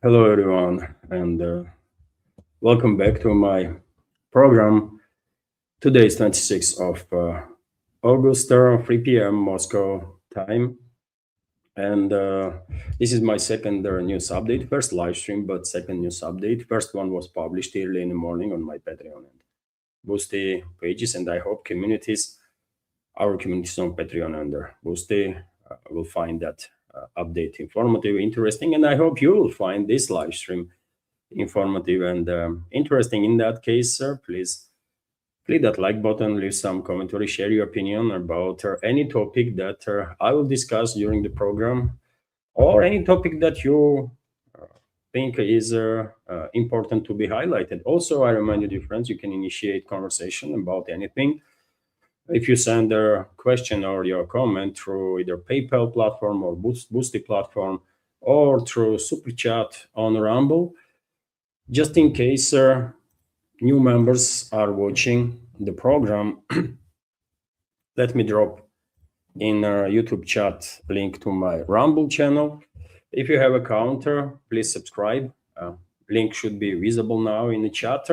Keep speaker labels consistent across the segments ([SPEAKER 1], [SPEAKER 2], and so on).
[SPEAKER 1] Hello, everyone, and welcome back to my program. Today is 26th of August, 3 p.m. Moscow time, and this is my second news update. First live stream, but second news update. First one was published early in the morning on my Patreon and Boosty pages, and I hope our communities on Patreon and Boosty will find that update informative, interesting, and I hope you will find this live stream informative and interesting. In that case, sir, please click that like button, leave some commentary, share your opinion about any topic that I will discuss during the program, or any topic that you think is important to be highlighted. Also, I remind you, dear friends, you can initiate conversation about anything if you send a question or your comment through either PayPal platform or Boosty platform, or through Super Chat on Rumble. Just in case new members are watching the program, let me drop in YouTube chat link to my Rumble channel. If you have a counter, please subscribe. Link should be visible now in the chat.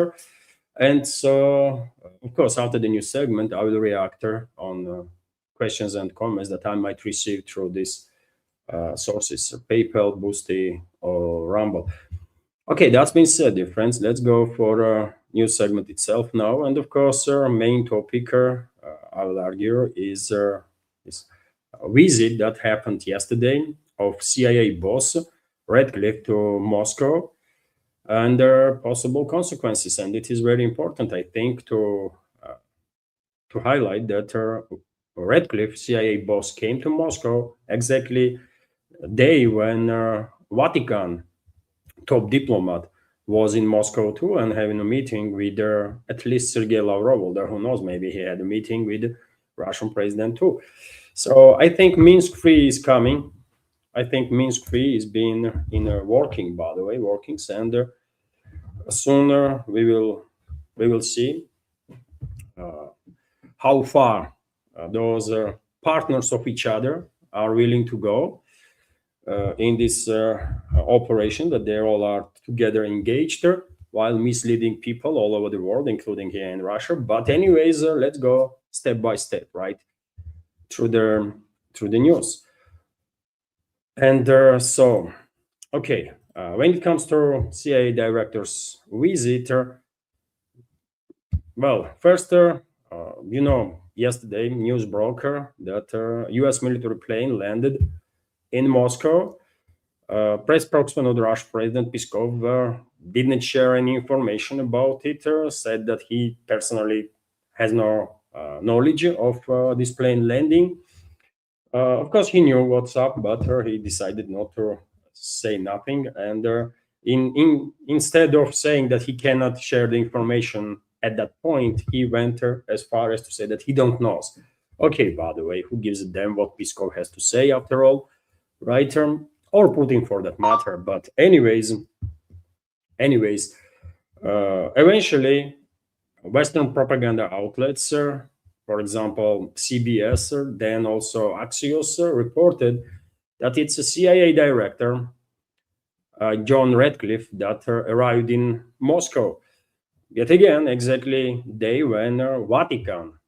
[SPEAKER 1] And so, of course, after the new segment, I will react on questions and comments that I might receive through these sources, PayPal, Boosty, or Rumble. Okay, that's been said, dear friends. Let's go for a new segment itself now. And of course, our main topic, I will argue, is this visit that happened yesterday of CIA boss Radcliffe to Moscow and their possible consequences. And it is very important, I think, to highlight that Radcliffe, CIA boss, came to Moscow exactly the day when Vatican top diplomat was in Moscow too and having a meeting with at least Sergei Lavrov, although who knows, maybe he had a meeting with the Russian president too. So I think Minsk-3 is coming. I think Minsk-3 is being in a working, by the way, working, and sooner we will see how far those partners of each other are willing to go in this operation, that they all are together engaged while misleading people all over the world, including here in Russia. But anyways, let's go step by step, right, through the news. And so, okay, when it comes to CIA director's visit, well, first, yesterday news broke that U.S. military plane landed in Moscow. Press spokesman of the Russian President Peskov didn't share any information about it, said that he personally has no knowledge of this plane landing. Of course, he knew what's up, but he decided not to say nothing. And instead of saying that he cannot share the information at that point, he went as far as to say that he don't know. Okay, by the way, who gives a damn what Peskov has to say after all, right? Or Putin for that matter. But anyways, eventually, Western propaganda outlets, for example, CBS, then also Axios, reported that it's a CIA director, John Radcliffe, that arrived in Moscow. Yet again, exactly day when Vatican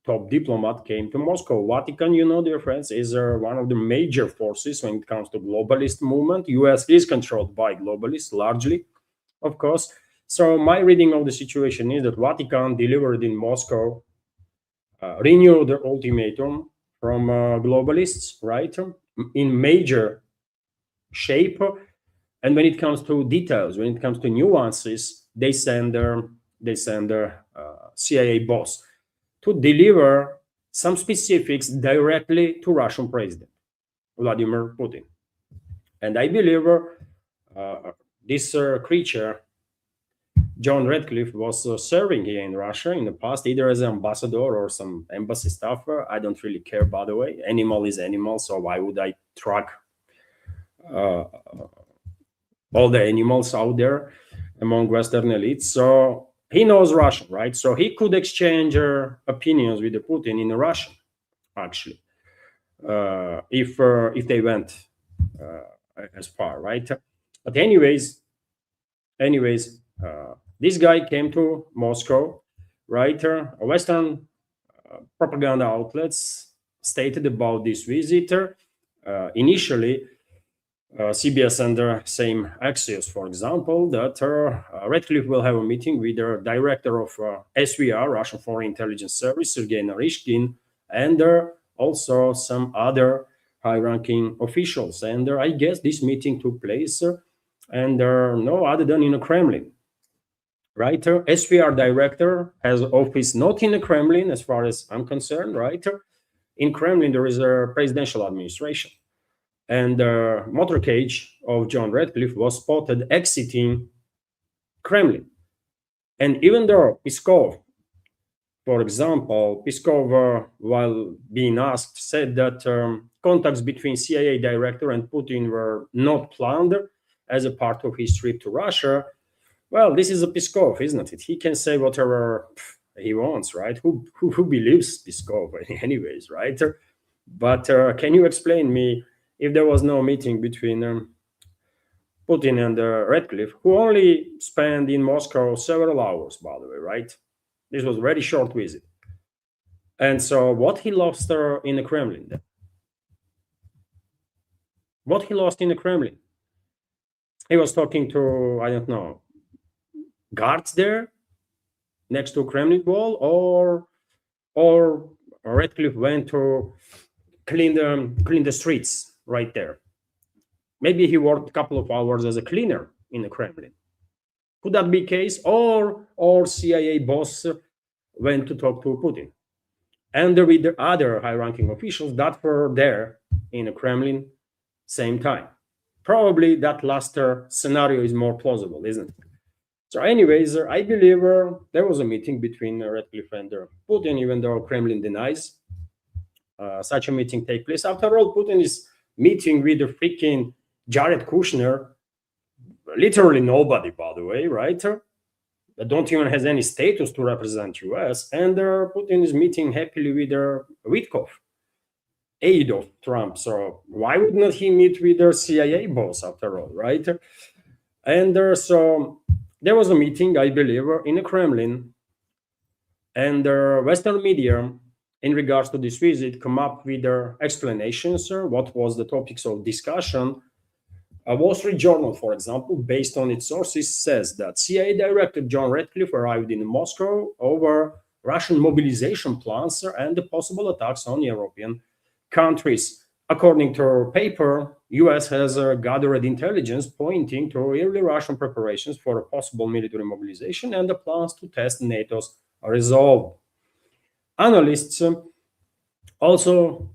[SPEAKER 1] top diplomat came to Moscow. Vatican, dear friends, is one of the major forces when it comes to globalist movement. US is controlled by globalists largely, of course. So my reading of the situation is that Vatican delivered in Moscow renewed the ultimatum from globalists, right, in major shape. And when it comes to details, when it comes to nuances, they send their CIA boss to deliver some specifics directly to Russian President Vladimir Putin. And I believe this creature, John Radcliffe, was serving here in Russia in the past, either as an ambassador or some embassy staffer. I don't really care, by the way. Animal is animal, so why would I track all the animals out there among Western elites? So he knows Russian, right? So he could exchange opinions with the Putin in Russian, actually, if they went as far, right? But anyways, this guy came to Moscow, right? Western propaganda outlets stated about this visitor. Initially, CBS under same Axios, for example, that Radcliffe will have a meeting with the director of SVR, Russian Foreign Intelligence Service, Sergei Narishkin, and also some other high-ranking officials. And I guess this meeting took place, and no other than in the Kremlin. Right, SVR director has office not in the Kremlin, as far as I'm concerned. Right, in Kremlin there is a presidential administration, and the motorcade of John Radcliffe was spotted exiting Kremlin. And even though Peskov, for example, Peskov, while being asked, said that contacts between CIA director and Putin were not planned as a part of his trip to Russia. Well, this is a Peskov, isn't it? He can say whatever he wants, right? Who believes Peskov, anyways, right? But can you explain me if there was no meeting between Putin and Radcliffe, who only spent in Moscow several hours, by the way, right? This was a very short visit. And so, what he lost in the Kremlin? Then? What he lost in the Kremlin? He was talking to, I don't know, guards there next to Kremlin wall, or Radcliffe went to clean the streets right there. Maybe he worked a couple of hours as a cleaner in the Kremlin. Could that be the case? Or CIA boss went to talk to Putin, and with the other high-ranking officials that were there in the Kremlin same time. Probably that last scenario is more plausible, isn't it? So, anyways, I believe there was a meeting between Radcliffe and Putin, even though Kremlin denies such a meeting take place. After all, Putin is meeting with the freaking Jared Kushner, literally nobody, by the way, right? That don't even has any status to represent US, and Putin is meeting happily with Witkoff, aide of Trump. So why would not he meet with their CIA boss after all, right? And so there was a meeting, I believe, in the Kremlin, and Western media, in regards to this visit, come up with their explanations. What was the topics of discussion? A Wall Street Journal, for example, based on its sources, says that CIA Director John Radcliffe arrived in Moscow over Russian mobilization plans and the possible attacks on European countries. According to our paper, US has gathered intelligence pointing to early Russian preparations for a possible military mobilization and the plans to test NATO's resolve. Analysts also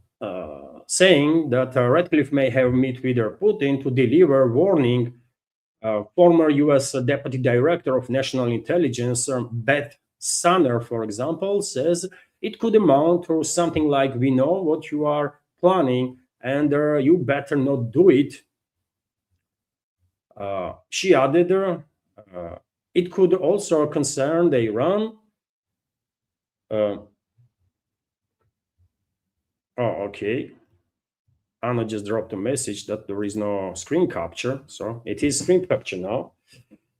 [SPEAKER 1] saying that Radcliffe may have met with Putin to deliver warning. Former US Deputy Director of National Intelligence, Beth Sanner, for example, says it could amount to something like, we know what you are planning and you better not do it. She added, it could also concern the Iran. Oh, okay. Anna just dropped a message that there is no screen capture. So it is screen capture now.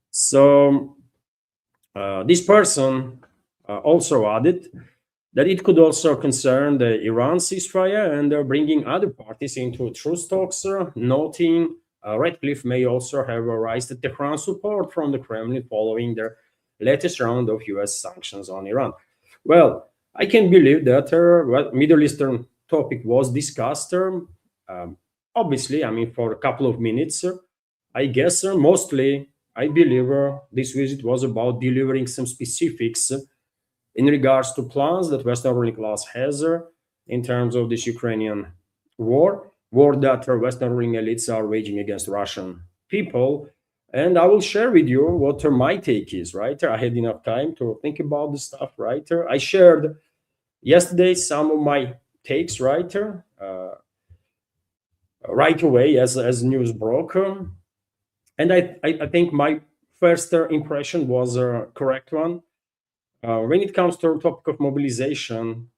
[SPEAKER 1] So this person also added that it could also concern the Iran ceasefire and bringing other parties into truce talks, noting Radcliffe may also have raised Tehran support from the Kremlin following their latest round of US sanctions on Iran. Well, I can believe that Middle Eastern topic was discussed. Obviously, I mean, for a couple of minutes, I guess mostly, I believe this visit was about delivering some specifics in regards to plans that Western ruling class has in terms of this Ukrainian war that Western ruling elites are waging against Russian people. And I will share with you what my take is, right? I had enough time to think about the stuff, right? I shared yesterday some of my takes, right? Right away as news broke. And I think my first impression was a correct one. When it comes to the topic of mobilization,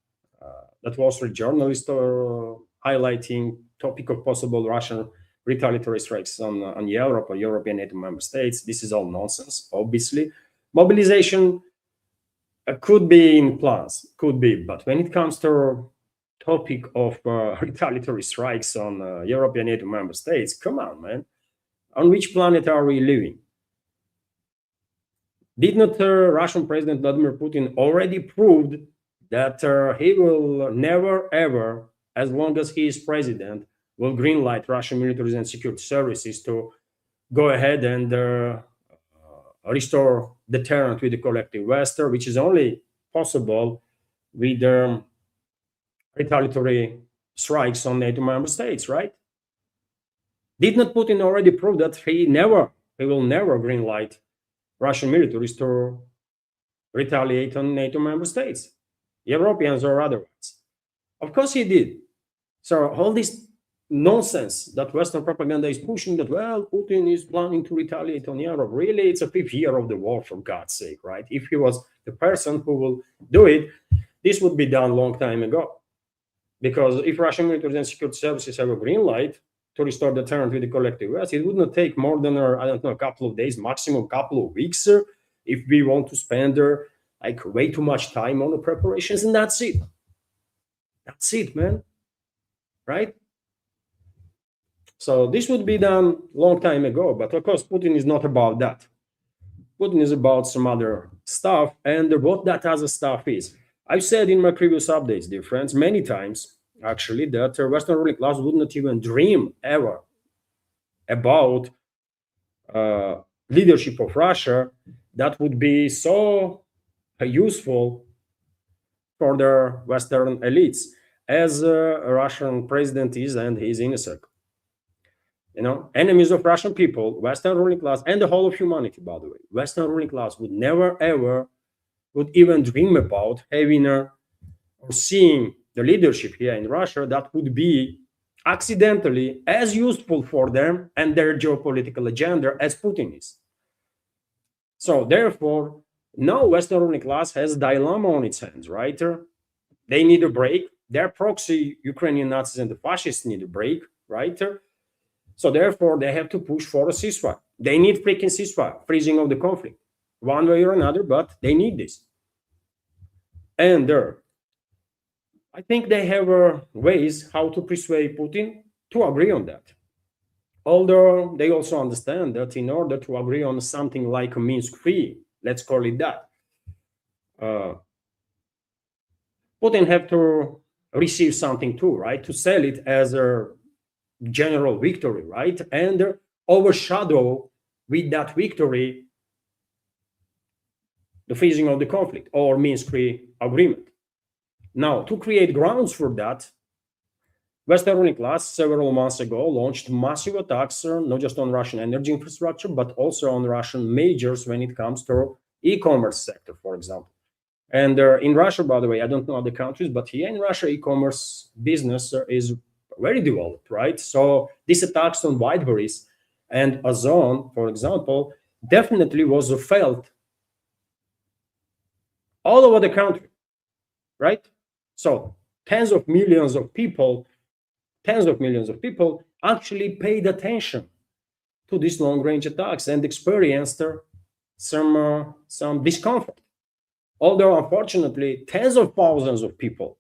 [SPEAKER 1] that Wall Street journalist highlighting topic of possible Russian retaliatory strikes on Europe or European NATO member states. This is all nonsense, obviously. Mobilization could be in plans, could be, but when it comes to topic of retaliatory strikes on European NATO member states, come on, man. On which planet are we living? Did not Russian President Vladimir Putin already proved that he will never, ever, as long as he is president, will greenlight Russian military and security services to go ahead and restore deterrent with the collective West, which is only possible with retaliatory strikes on NATO member states, right? Did not Putin already prove that he will never greenlight Russian militaries to retaliate on NATO member states, Europeans or otherwise? Of course he did. So all this nonsense that Western propaganda is pushing, that, well, Putin is planning to retaliate on Europe. Really, it's a fifth year of the war, for God's sake, right? If he was the person who will do it, this would be done a long time ago. Because if Russian military and security services have a green light to restore deterrent with the collective West, it would not take more than, I don't know, a couple of days, maximum a couple of weeks, if we want to spend like way too much time on the preparations, and that's it. That's it, man. Right? So this would be done long time ago, but of course Putin is not about that. Putin is about some other stuff, and what that other stuff is. I've said in my previous updates, dear friends, many times actually, that Western ruling class would not even dream ever about leadership of Russia that would be so useful for the Western elites as a Russian president is and his inner circle. You know, enemies of Russian people, Western ruling class, and the whole of humanity, by the way. Western ruling class would never, ever, would even dream about having or seeing the leadership here in Russia that would be accidentally as useful for them and their geopolitical agenda as Putin is. So therefore, now Western ruling class has a dilemma on its hands, right? They need a break. Their proxy Ukrainian Nazis and the fascists need a break, right? So therefore, they have to push for a ceasefire. They need freaking ceasefire, freezing of the conflict, one way or another, but they need this. And I think they have ways how to persuade Putin to agree on that. Although they also understand that in order to agree on something like a Minsk-3, let's call it that, Putin have to receive something too, right? To sell it as a general victory, right? And overshadow with that victory the freezing of the conflict or Minsk-3 agreement. Now, to create grounds for that, Western ruling class several months ago launched massive attacks, not just on Russian energy infrastructure, but also on Russian majors when it comes to e-commerce sector, for example. And in Russia, by the way, I don't know other countries, but here in Russia, e-commerce business is very developed, right? So these attacks on Wildberries and Ozon, for example, definitely was felt all over the country, right? So tens of millions of people actually paid attention to these long-range attacks and experienced some discomfort. Although, unfortunately, tens of thousands of people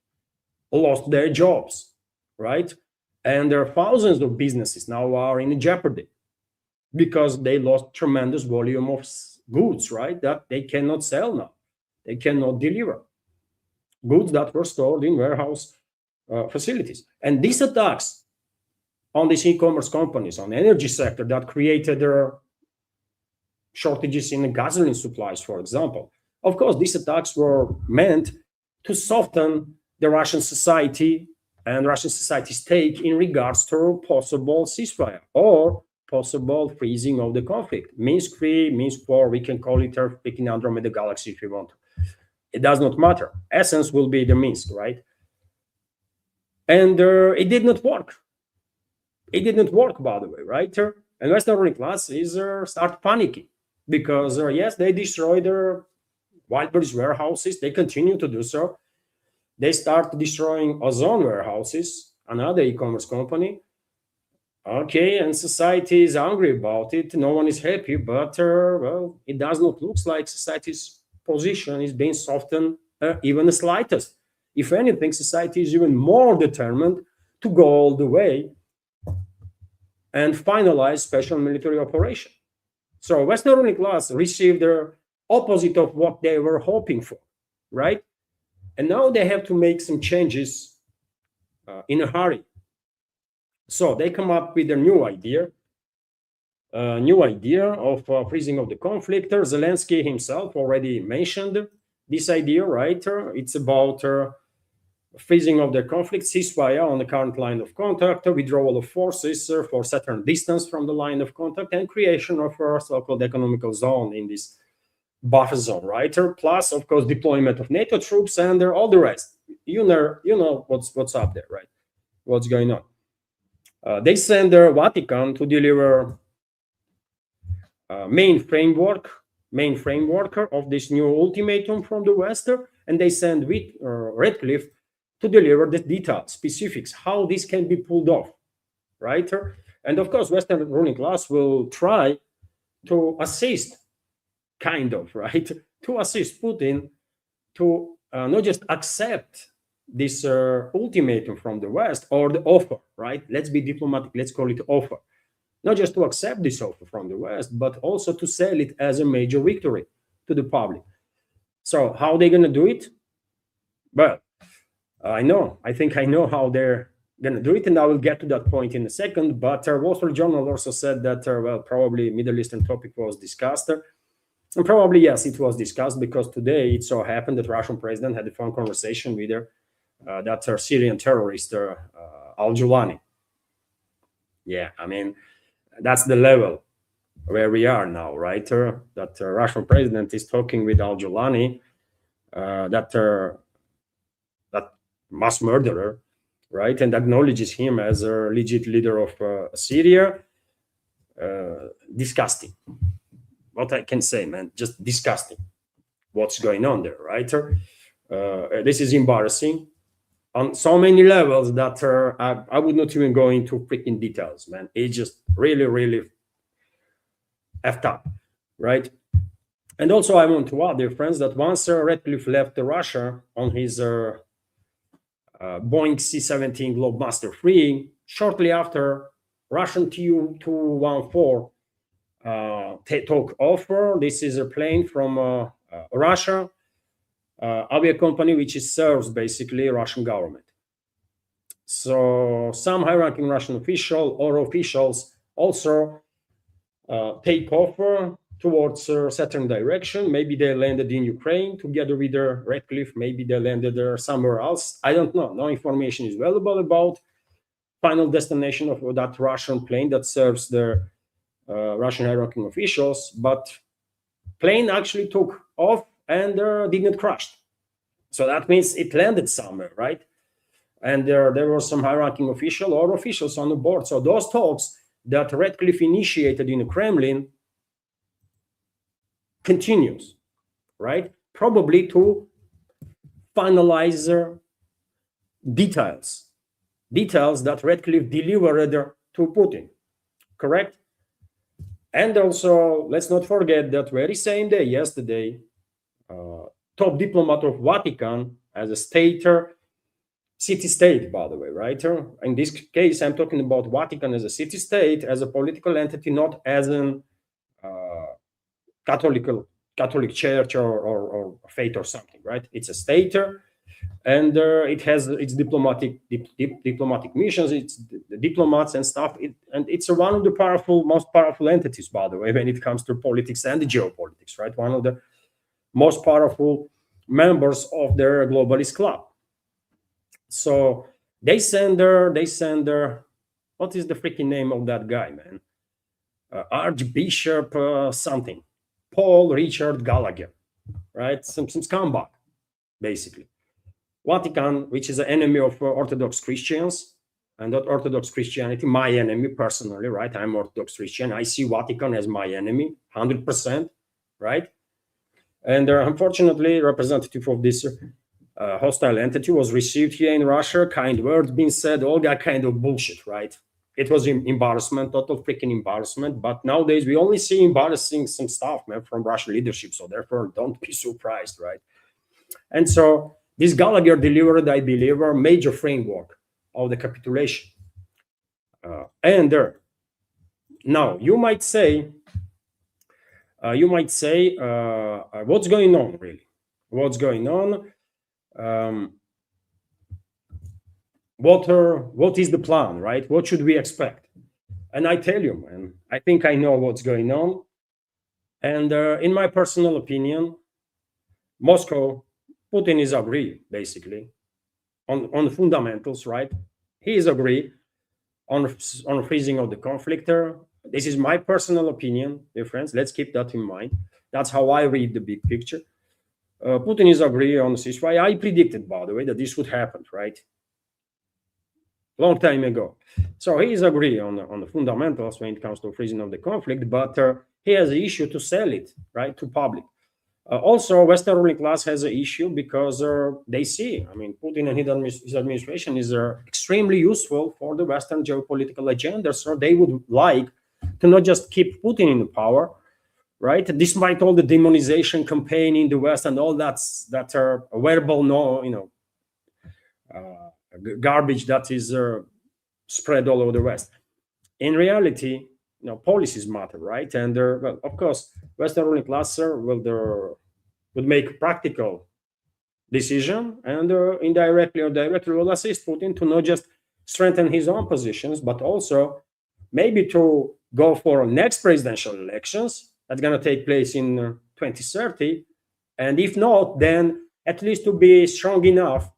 [SPEAKER 1] lost their jobs, right? And there are thousands of businesses now are in jeopardy because they lost tremendous volume of goods, right? That they cannot sell now. They cannot deliver goods that were stored in warehouse facilities. And these attacks on these e-commerce companies, on the energy sector that created shortages in the gasoline supplies, for example. Of course, these attacks were meant to soften the Russian society and Russian society's take in regards to possible ceasefire or possible freezing of the conflict. Minsk-3, Minsk-4, we can call it Earth-picking Andromeda Galaxy if we want. It does not matter. Essence will be the Minsk, right? And it did not work. It didn't work, by the way, right? And Western ruling class is start panicking because, yes, they destroyed their Wildberries warehouses. They continue to do so. They start destroying Ozon warehouses, another e-commerce company. Okay, and society is angry about it. No one is happy, but well, it does not look like society's position is being softened even the slightest. If anything, society is even more determined to go all the way and finalize special military operation. So Western ruling class received the opposite of what they were hoping for, right? And now they have to make some changes in a hurry. So they come up with a new idea of freezing of the conflict. Zelensky himself already mentioned this idea, right? It's about freezing of the conflict, ceasefire on the current line of contact, withdrawal of forces for certain distance from the line of contact, and creation of a so-called economical zone in this buffer zone, right? Plus, of course, deployment of NATO troops and all the rest. You know what's up there, right? What's going on? They send their Vatican to deliver main framework of this new ultimatum from the West, and they send Redcliffe to deliver the details, specifics, how this can be pulled off, right? And of course, Western ruling class will try to assist, kind of, right, to assist Putin to not just accept this ultimatum from the West or the offer, right? Let's be diplomatic, let's call it offer. Not just to accept this offer from the West, but also to sell it as a major victory to the public. So how are they going to do it? Well, I think I know how they're going to do it, and I will get to that point in a second. But Wall Street Journal also said that, well, probably Middle Eastern topic was discussed. And probably, yes, it was discussed because today it so happened that Russian president had a phone conversation with that Syrian terrorist, Al-Julani. Yeah, I mean, that's the level where we are now, right? That Russian president is talking with Al-Julani, that mass murderer, right? And acknowledges him as a legit leader of Syria. Disgusting. What I can say, man, just disgusting. What's going on there, right? This is embarrassing on so many levels that I would not even go into freaking details, man. It's just really, really effed up, right? And also, I want to add, dear friends, that once Redcliffe left Russia on his Boeing C-17 Globemaster III, shortly after, Russian Tu-214 took off. This is a plane from Russia, avia company which serves basically Russian government. So some high-ranking Russian official or officials also take off towards a certain direction. Maybe they landed in Ukraine together with Redcliffe. Maybe they landed somewhere else. I don't know. No information is available about final destination of that Russian plane that serves the Russian high-ranking officials. But plane actually took off and didn't crash. So that means it landed somewhere, right? And there were some high-ranking official or officials on the board. So those talks that Redcliffe initiated in the Kremlin continues, right? Probably to finalize details that Redcliffe delivered to Putin, correct? And also, let's not forget that very same day, yesterday, top diplomat of Vatican as a city-state, by the way, right? In this case, I'm talking about Vatican as a city-state, as a political entity, not as an Catholic church or faith or something, right? It's a state, and it has its diplomatic missions, it's the diplomats and stuff, and it's one of the most powerful entities, by the way, when it comes to politics and geopolitics, right? One of the most powerful members of their globalist club. So they send what is the freaking name of that guy, man? Archbishop something, Paul Richard Gallagher, right? Some scumbag, basically. Vatican, which is an enemy of Orthodox Christians, and not Orthodox Christianity, my enemy personally, right? I'm Orthodox Christian. I see Vatican as my enemy, 100%, right? And unfortunately, representative of this hostile entity was received here in Russia, kind words being said, all that kind of bullshit, right? it was embarrassment, total freaking embarrassment. But nowadays we only see embarrassing some stuff, man, from Russian leadership. So therefore, don't be surprised, right? And so this Gallagher delivered, I believe, a major framework of the capitulation. And now you might say, what's going on really? What's going on? What is the plan, right? What should we expect? And I tell you, man, I think I know what's going on. And in my personal opinion, Moscow, Putin is agree basically on the fundamentals, right? He is agree on freezing of the conflict. This is my personal opinion, dear friends. Let's keep that in mind. That's how I read the big picture. Putin is agree on ceasefire. I predicted, by the way, that this would happen, right? Long time ago. So he is agree on the fundamentals when it comes to freezing of the conflict, but he has an issue to sell it, right, to public. Also, Western ruling class has an issue because they see, I mean, Putin and his administration is extremely useful for the Western geopolitical agenda. So they would like to not just keep Putin in power, right? Despite all the demonization campaign in the West and all that verbal, garbage that is spread all over the West. In reality, policies matter, right? And well, of course, Western ruling class would make practical decision and indirectly or directly will assist Putin to not just strengthen his own positions, but also maybe to go for next presidential elections that's going to take place in 2030. And if not, then at least to be strong enough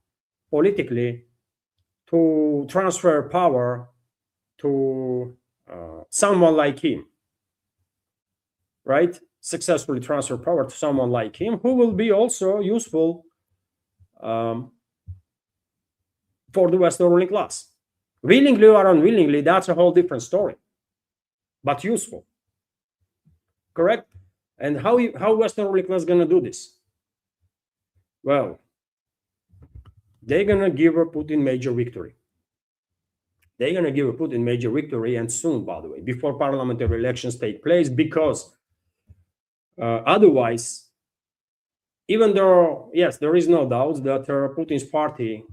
[SPEAKER 1] politically to transfer power to someone like him, right? Successfully transfer power to someone like him who will be also useful for the Western ruling class. Willingly or unwillingly, that's a whole different story, but useful. Correct? And how Western ruling class is going to do this? Well, they're going to give Putin major victory. They're going to give Putin major victory, and soon, by the way, before parliamentary elections take place, because otherwise, even though, yes, there is no doubt that Putin's party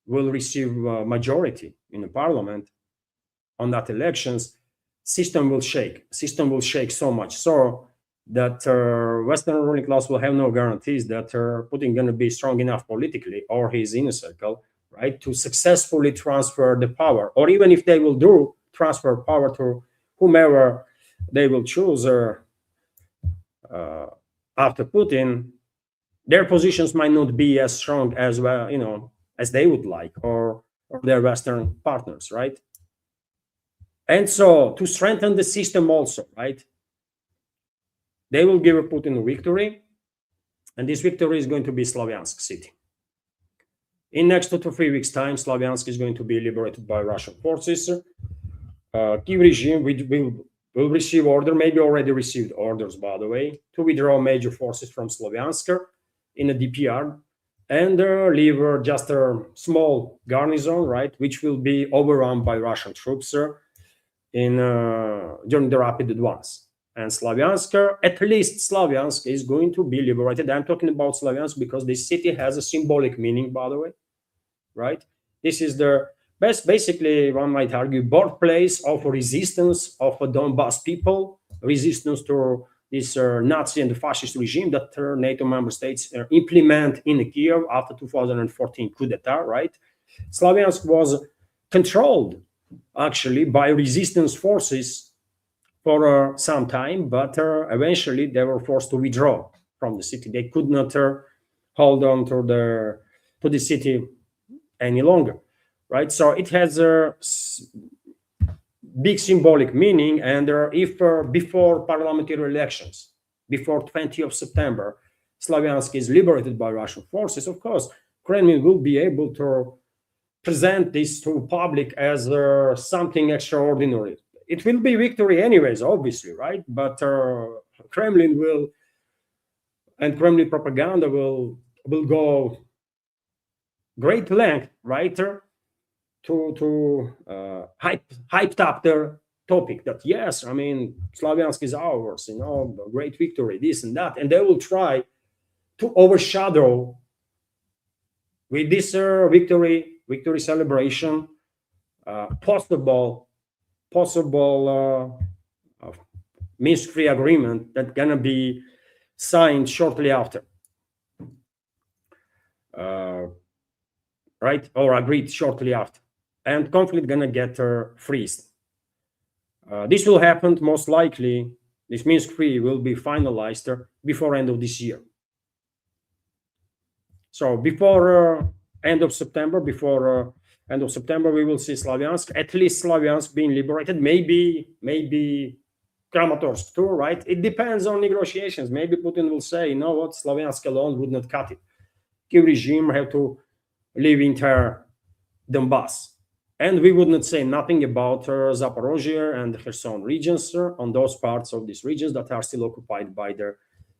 [SPEAKER 1] will receive a majority in the parliament on that elections, system will shake so much so that Western ruling class will have no guarantees that Putin going to be strong enough politically or his inner circle, right, to successfully transfer the power. Or even if they will transfer power to whomever they will choose after Putin, their positions might not be as strong as well, as they would like, or their Western partners, right? And so to strengthen the system also, right, they will give Putin a victory, and this victory is going to be Slavyansk city. In next 2 to 3 weeks' time, Slavyansk is going to be liberated by Russian forces. Kiev regime will receive order, maybe already received orders, by the way, to withdraw major forces from Slavyansk in the DPR and leave just a small garnison, right, which will be overrun by Russian troops during the rapid advance. And Slavyansk, at least Slavyansk, is going to be liberated. I'm talking about Slavyansk because this city has a symbolic meaning, by the way, right? This is the best, basically, one might argue, birthplace of resistance of a Donbass people, resistance to this Nazi and fascist regime that NATO member states implement in Kiev after 2014 coup d'etat, right? Slavyansk was controlled, actually, by resistance forces for some time, but eventually they were forced to withdraw from the city. They could not hold on to the city any longer, right? So it has a big symbolic meaning, and if before parliamentary elections, before 20th of September, Slavyansk is liberated by Russian forces, of course, Kremlin will be able to present this to public as something extraordinary. It will be victory anyways, obviously, right? But Kremlin will, and Kremlin propaganda will go great length, right, hyped up their topic that yes, I mean, Slaviansk is ours, great victory, this and that, and they will try to overshadow with this victory celebration possible Minsk-3 agreement that gonna be signed shortly after, right, or agreed shortly after, and conflict gonna get freezed. This will happen most likely. This Minsk-3 will be finalized before end of this year. So before end of September, we will see Slaviansk, at least Slaviansk being liberated. Maybe Kramatorsk too, right? It depends on negotiations. Maybe Putin will say, you know what, Slaviansk alone would not cut it. Kiev regime have to leave entire Donbass. And we would not say nothing about Zaporozhye and Kherson regions on those parts of these regions that are still occupied by the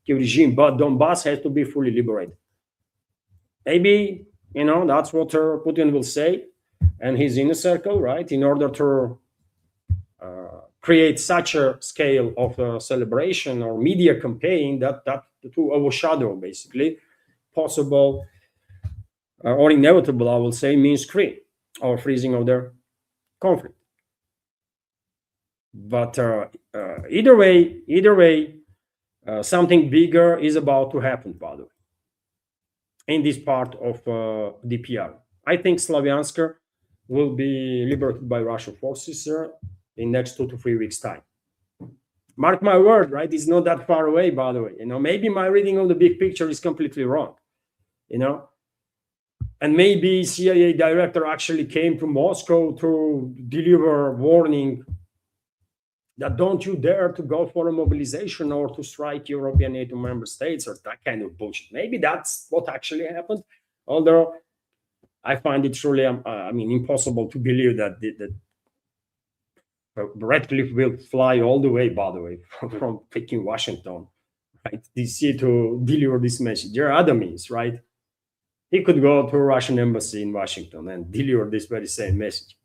[SPEAKER 1] Kiev regime. But Donbass has to be fully liberated. Maybe, that's what Putin will say and his inner circle, right, in order to create such a scale of celebration or media campaign that to overshadow basically possible or inevitable, I will say, Minsk-3 or freezing of their conflict. But either way, something bigger is about to happen, by the way, in this part of DPR. I think Slaviansk will be liberated by Russian forces in next 2 to 3 weeks' time. Mark my word, right? It's not that far away, by the way. Maybe my reading of the big picture is completely wrong. And maybe CIA director actually came to Moscow to deliver warning that don't you dare to go for a mobilization or to strike European NATO member states or that kind of bullshit. Maybe that's what actually happened. Although I find it truly, impossible to believe that Radcliffe will fly all the way, by the way, from freaking Washington, right, DC to deliver this message. There are other means, right? He could go to a Russian embassy in Washington and deliver this very same message.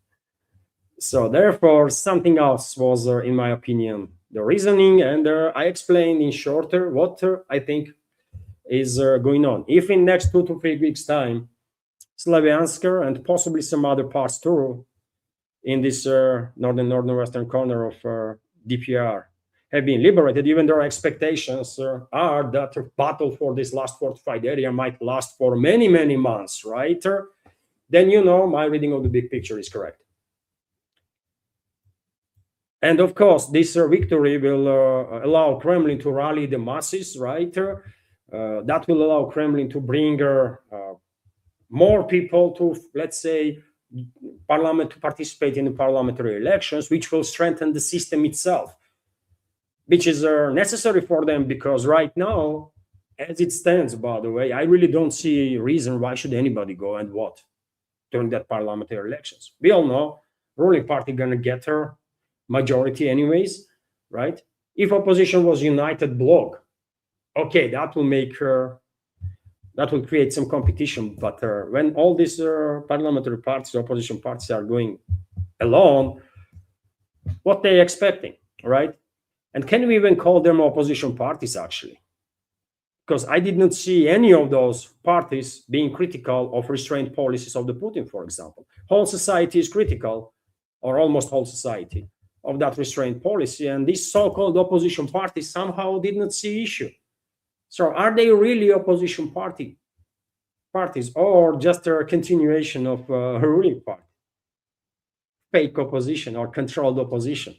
[SPEAKER 1] So therefore, something else was, in my opinion, the reasoning, and I explained in shorter what I think is going on. If in next 2 to 3 weeks' time, Slaviansk and possibly some other parts too, in this northern-western corner of DPR have been liberated, even though expectations are that the battle for this last fortified area might last for many, many months, right? Then my reading of the big picture is correct. And of course, this victory will allow Kremlin to rally the masses, right? That will allow Kremlin to bring more people to, let's say, parliament, to participate in the parliamentary elections, which will strengthen the system itself, which is necessary for them, because right now, as it stands, by the way, I really don't see a reason why should anybody go and vote during that parliamentary elections. We all know ruling party gonna get her majority anyways, right? If opposition was united bloc, okay, that will make her, that will create some competition. But when all these parliamentary parties, opposition parties are going alone, what they expecting, right? And can we even call them opposition parties, actually? Because I did not see any of those parties being critical of restraint policies of the Putin, for example. Whole society is critical, or almost whole society, of that restraint policy. And these so-called opposition parties somehow did not see issue. So are they really opposition parties, or just a continuation of a ruling party? Fake opposition or controlled opposition?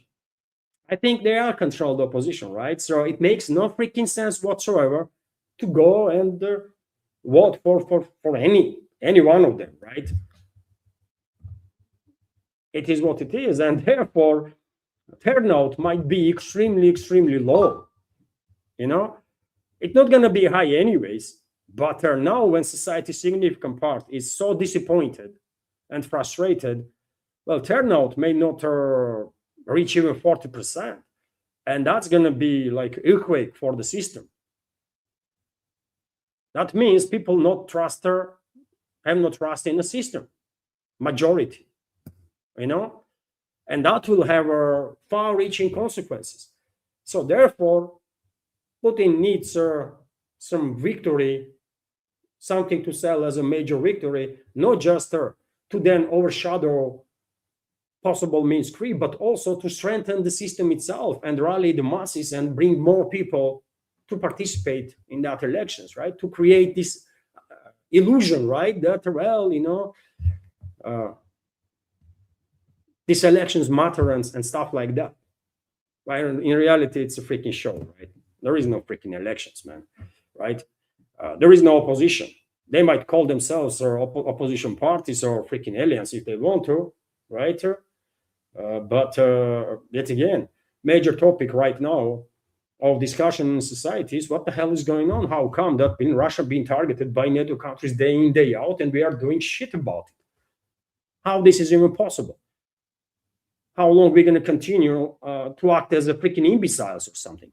[SPEAKER 1] I think they are controlled opposition, right? So it makes no freaking sense whatsoever to go and vote for any one of them, right? It is what it is, and therefore turnout might be extremely low. It's not going to be high anyways, but now when society's significant part is so disappointed and frustrated, well, turnout may not reach even 40%, and that's going to be like earthquake for the system. That means people have no trust in the system, majority. and that will have far-reaching consequences. So therefore, Putin needs some victory, something to sell as a major victory, not just to then overshadow possible Minsk-3, but also to strengthen the system itself and rally the masses and bring more people to participate in that elections, right? To create this illusion, right? That, well, these elections matter and stuff like that. Right? In reality, it's a freaking show, right? There is no freaking elections, man, right? There is no opposition. They might call themselves opposition parties or freaking aliens if they want to, right? But yet again, major topic right now of discussion in society is what the hell is going on? How come that in Russia being targeted by NATO countries day in, day out, and we are doing shit about it? How this is even possible? How long we're going to continue to act as a freaking imbeciles or something?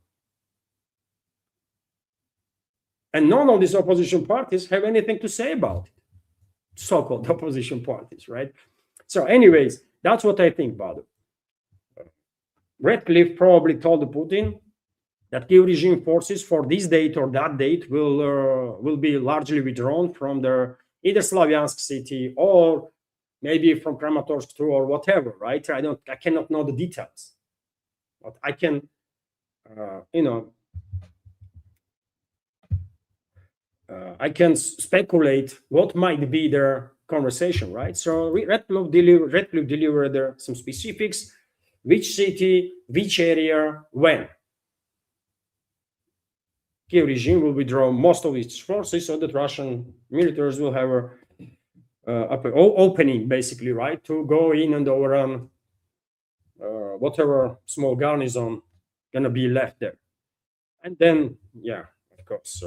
[SPEAKER 1] And none of these opposition parties have anything to say about it. So-called opposition parties, right? So anyways, that's what I think about it. Radcliffe probably told Putin that Kiev regime forces for this date or that date will be largely withdrawn from the either Slavyansk city or maybe from Kramatorsk too, or whatever, right? I cannot know the details, but I can, I can speculate what might be their conversation, right? So Radcliffe delivered some specifics: which city, which area, when. Kiev regime will withdraw most of its forces so that Russian militaries will have a opening, basically, right, to go in and overrun whatever small garrison gonna be left there. And then, yeah, of course,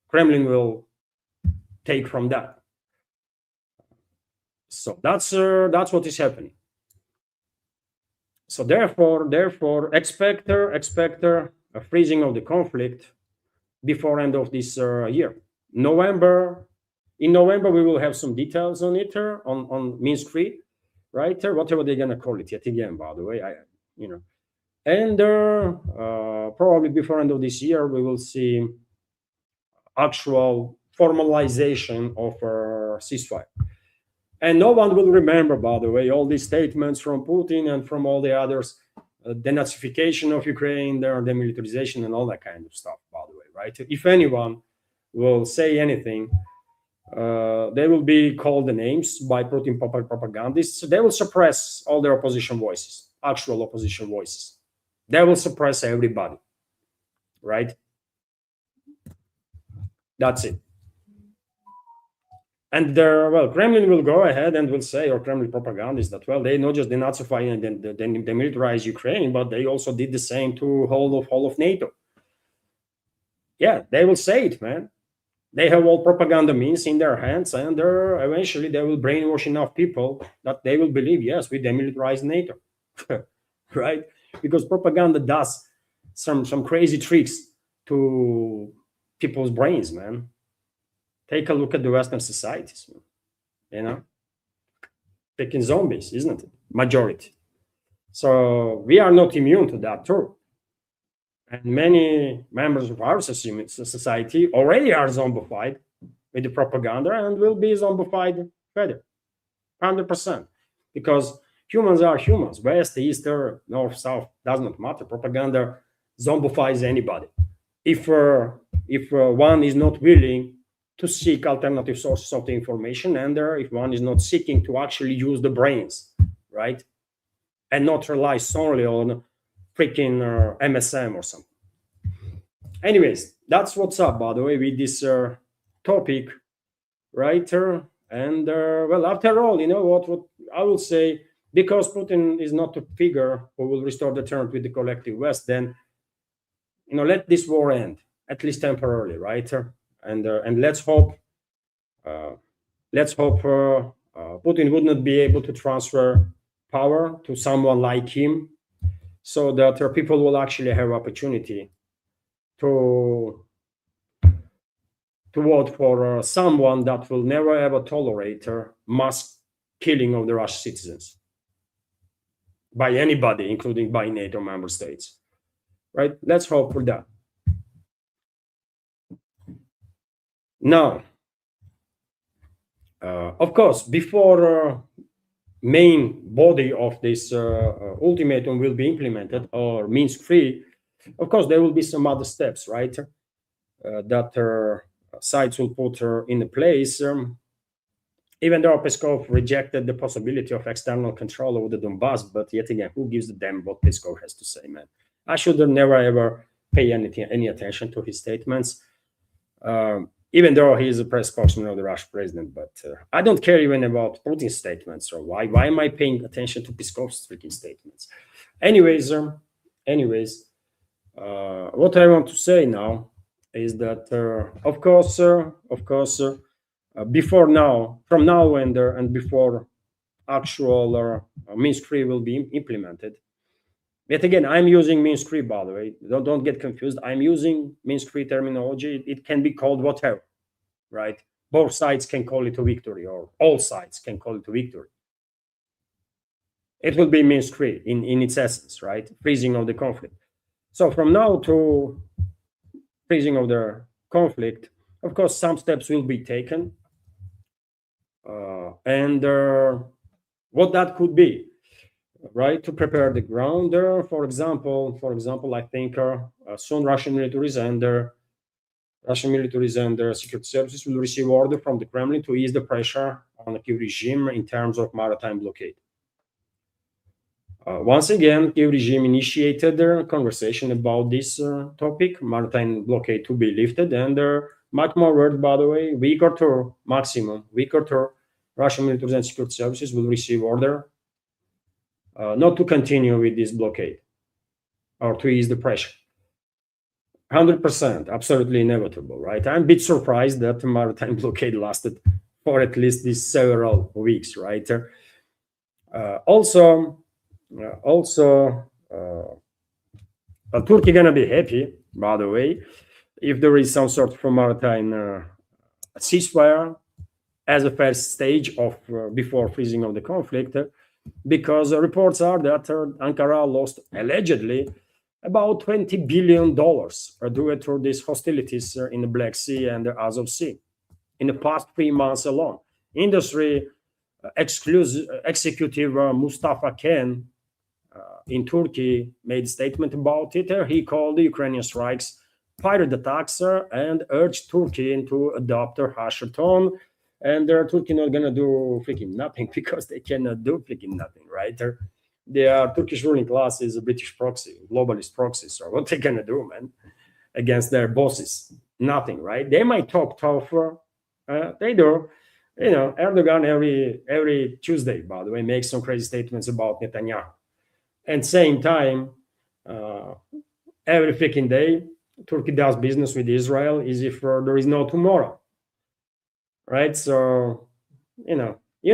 [SPEAKER 1] Kremlin will take from that. So that's what is happening. So therefore, expect a freezing of the conflict before end of this year. In November, we will have some details on it, on Minsk-3, right? Whatever they're gonna call it, yet again, by the way, and probably before end of this year, we will see actual formalization of a ceasefire. And no one will remember, by the way, all these statements from Putin and from all the others, denazification of Ukraine, their demilitarization and all that kind of stuff, by the way, right? If anyone will say anything, they will be called the names by Putin propagandists. They will suppress all their opposition voices, actual opposition voices. They will suppress everybody, right? That's it. And Kremlin will go ahead and will say, or Kremlin propagandists, that, well, they not just denazify and demilitarize Ukraine, but they also did the same to whole of NATO. Yeah, they will say it, man. They have all propaganda means in their hands, and eventually they will brainwash enough people that they will believe, yes, we demilitarize NATO, right? Because propaganda does some crazy tricks to people's brains, man. Take a look at the Western societies, Picking zombies, isn't it? Majority. So we are not immune to that too. And many members of our society already are zombified with the propaganda and will be zombified further, 100%. Because humans are humans. West, East, North, South, does not matter. Propaganda zombifies anybody. If one is not willing to seek alternative sources of the information, and if one is not seeking to actually use the brains, right? And not rely solely on freaking MSM or something. Anyways, that's what's up, by the way, with this topic, right? And well, after all, what I will say, because Putin is not a figure who will restore the terms with the collective West, then let this war end, at least temporarily, right? And let's hope Putin would not be able to transfer power to someone like him, so that people will actually have opportunity to vote for someone that will never ever tolerate mass killing of the Russian citizens. by anybody, including by NATO member states. Right? Let's hope for that. Now, of course, before main body of this ultimatum will be implemented, or Minsk-3, of course, there will be some other steps, right? That sides will put in place. Even though Peskov rejected the possibility of external control over the Donbass, but yet again, who gives a damn what Peskov has to say, man? I should never ever pay any attention to his statements, even though he is a press spokesman of the Russian president. But I don't care even about Putin's statements. Or why am I paying attention to Peskov's freaking statements? Anyways, what I want to say now is that, of course, before now, from now and before actual Minsk-3 will be implemented. Yet again, I'm using Minsk-3, by the way. Don't get confused. I'm using Minsk-3 terminology. It can be called whatever, right? Both sides can call it a victory, or all sides can call it a victory. It will be Minsk-3 in its essence, right? Freezing of the conflict. So from now to freezing of the conflict, of course, some steps will be taken. And what that could be, right, to prepare the ground. For example, I think soon Russian militaries and security services will receive order from the Kremlin to ease the pressure on the Kiev regime in terms of maritime blockade. Once again, Kiev regime initiated a conversation about this topic, maritime blockade to be lifted, and much more word, by the way, week or two, maximum, Russian military and security services will receive order not to continue with this blockade or to ease the pressure. 100%, absolutely inevitable, right? I'm a bit surprised that the maritime blockade lasted for at least these several weeks, right? Turkey gonna be happy, by the way, if there is some sort of maritime ceasefire as a first stage of before freezing of the conflict, because reports are that Ankara lost allegedly about $20 billion due to these hostilities in the Black Sea and the Azov Sea in the past 3 months alone. Industry executive Mustafa Ken in Turkey made a statement about it. He called the Ukrainian strikes pirate attacks and urged Turkey to adopt a harsher tone. And Turkey not gonna do freaking nothing because they cannot do freaking nothing, right? The Turkish ruling class is a British proxy, globalist proxy. So what they gonna do, man, against their bosses? Nothing, right? They might talk tougher. They do. You know, Erdogan every Tuesday, by the way, makes some crazy statements about Netanyahu. And same time, every freaking day, Turkey does business with Israel as if there is no tomorrow. Right, so you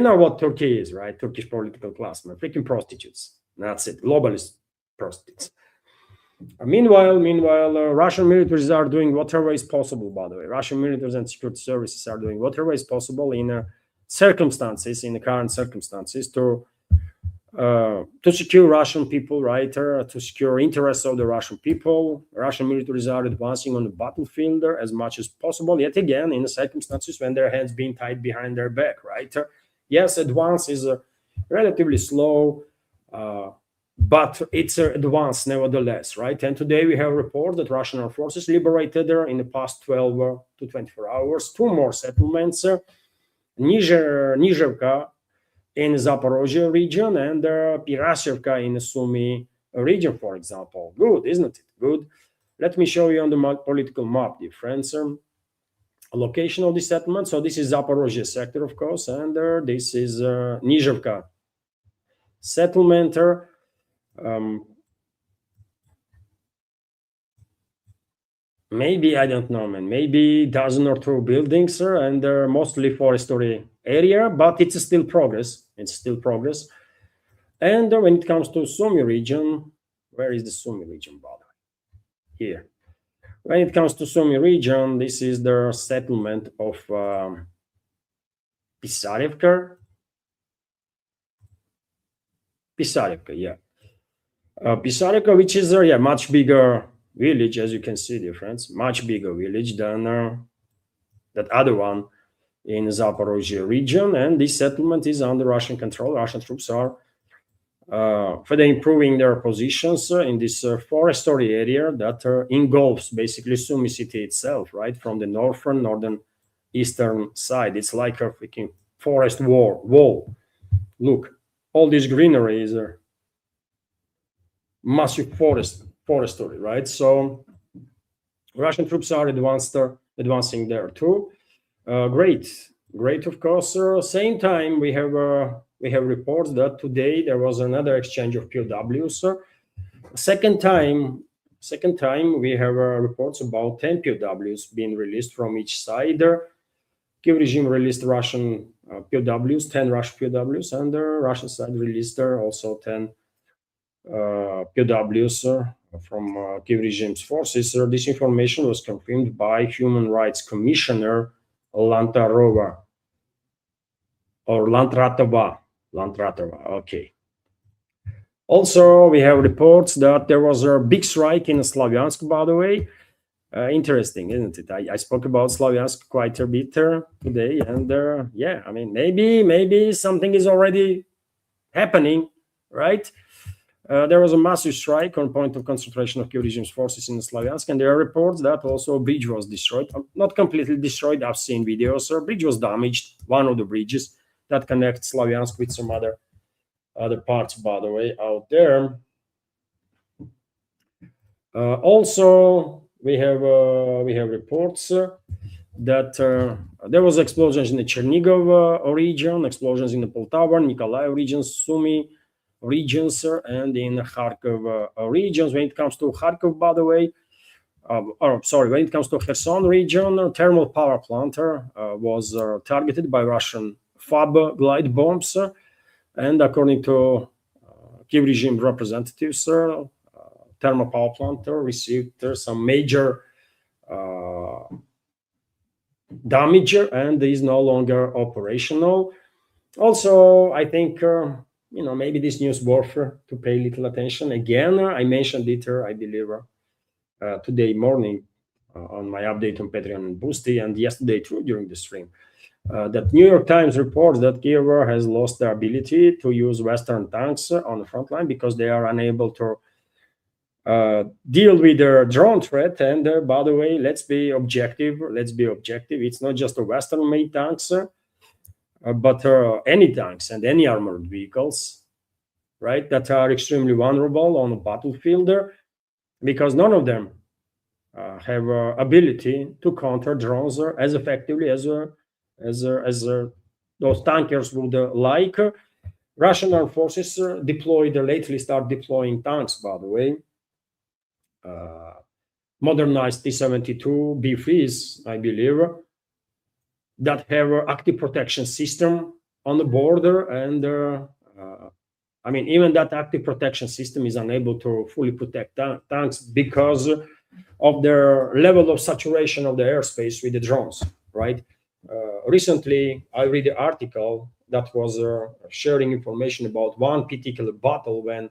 [SPEAKER 1] know what Turkey is, right? Turkish political class, man, freaking prostitutes. That's it, globalist prostitutes. Meanwhile, Russian militaries are doing whatever is possible. By the way, Russian militaries and security services are doing whatever is possible in the current circumstances, to secure Russian people, right? To secure interests of the Russian people. Russian militaries are advancing on the battlefield as much as possible, yet again, in the circumstances when their hands being tied behind their back, right? Yes, advance is relatively slow, but it's advanced nevertheless, right? And today we have a report that Russian armed forces liberated in the past 12 to 24 hours 2 more settlements, Nizhevka in Zaporozhye region and Pirashevka in the Sumy region, for example. Good, isn't it? Good. Let me show you on the political map, dear friends, location of the settlement. So this is Zaporozhye sector, of course, and this is Nizhevka settlement. Maybe, I don't know, man, maybe dozen or 2 buildings and mostly forestry area, but it's still progress. And when it comes to Sumy region, where is the Sumy region, by the way? Here. When it comes to Sumy region, this is the settlement of Pisarevka, yeah. Pisarika, which is a much bigger village, as you can see, dear friends, much bigger village than that other one in Zaporozhye region, and this settlement is under Russian control. Russian troops are further improving their positions in this forestry area that engulfs basically Sumy city itself, right, from the northern eastern side. It's like a freaking forest wall. Look, all this greenery is a massive forestry, right? So Russian troops are advancing there too. Great, of course. Same time, we have reports that today there was another exchange of POWs. Second time, we have reports about 10 POWs being released from each side. Kiev regime released Russian POWs, 10 Russian POWs, and the Russian side released also 10 POWs from Kiev regime's forces. This information was confirmed by Human Rights Commissioner Lantratova. Okay. Also, we have reports that there was a big strike in Slavyansk, by the way. Interesting, isn't it? I spoke about Slavyansk quite a bit today, and yeah, I mean, maybe something is already happening, right? There was a massive strike on point of concentration of Kiev regime's forces in Slavyansk, and there are reports that also a bridge was destroyed. Not completely destroyed, I've seen videos. A bridge was damaged, one of the bridges that connects Slavyansk with some other parts, by the way, out there. Also, we have reports that there was explosions in the Chernigov region, explosions in the Poltava, Nikolaev regions, Sumy regions, and in Kharkov regions. When it comes to Kharkov, by the way, when it comes to Kherson region, thermal power plant was targeted by Russian FAB glide bombs, and according to Kiev regime representatives, thermal power plant received some major damage and is no longer operational. Also, I think maybe this news worth to pay little attention. Again, I mentioned it, I believe, today morning on my update on Patreon and Boosty, and yesterday too during the stream. That New York Times reports that Kiev has lost their ability to use Western tanks on the front line because they are unable to deal with the drone threat. And by the way, let's be objective. It's not just the Western-made tanks, but any tanks and any armored vehicles, right, that are extremely vulnerable on the battlefield, because none of them have ability to counter drones as effectively as those tankers would like. Russian armed forces lately start deploying tanks, by the way. Modernized T-72 B3s, I believe, that have an active protection system on the border, and I mean, even that active protection system is unable to fully protect tanks because of their level of saturation of the airspace with the drones, right? Recently, I read an article that was sharing information about one particular battle when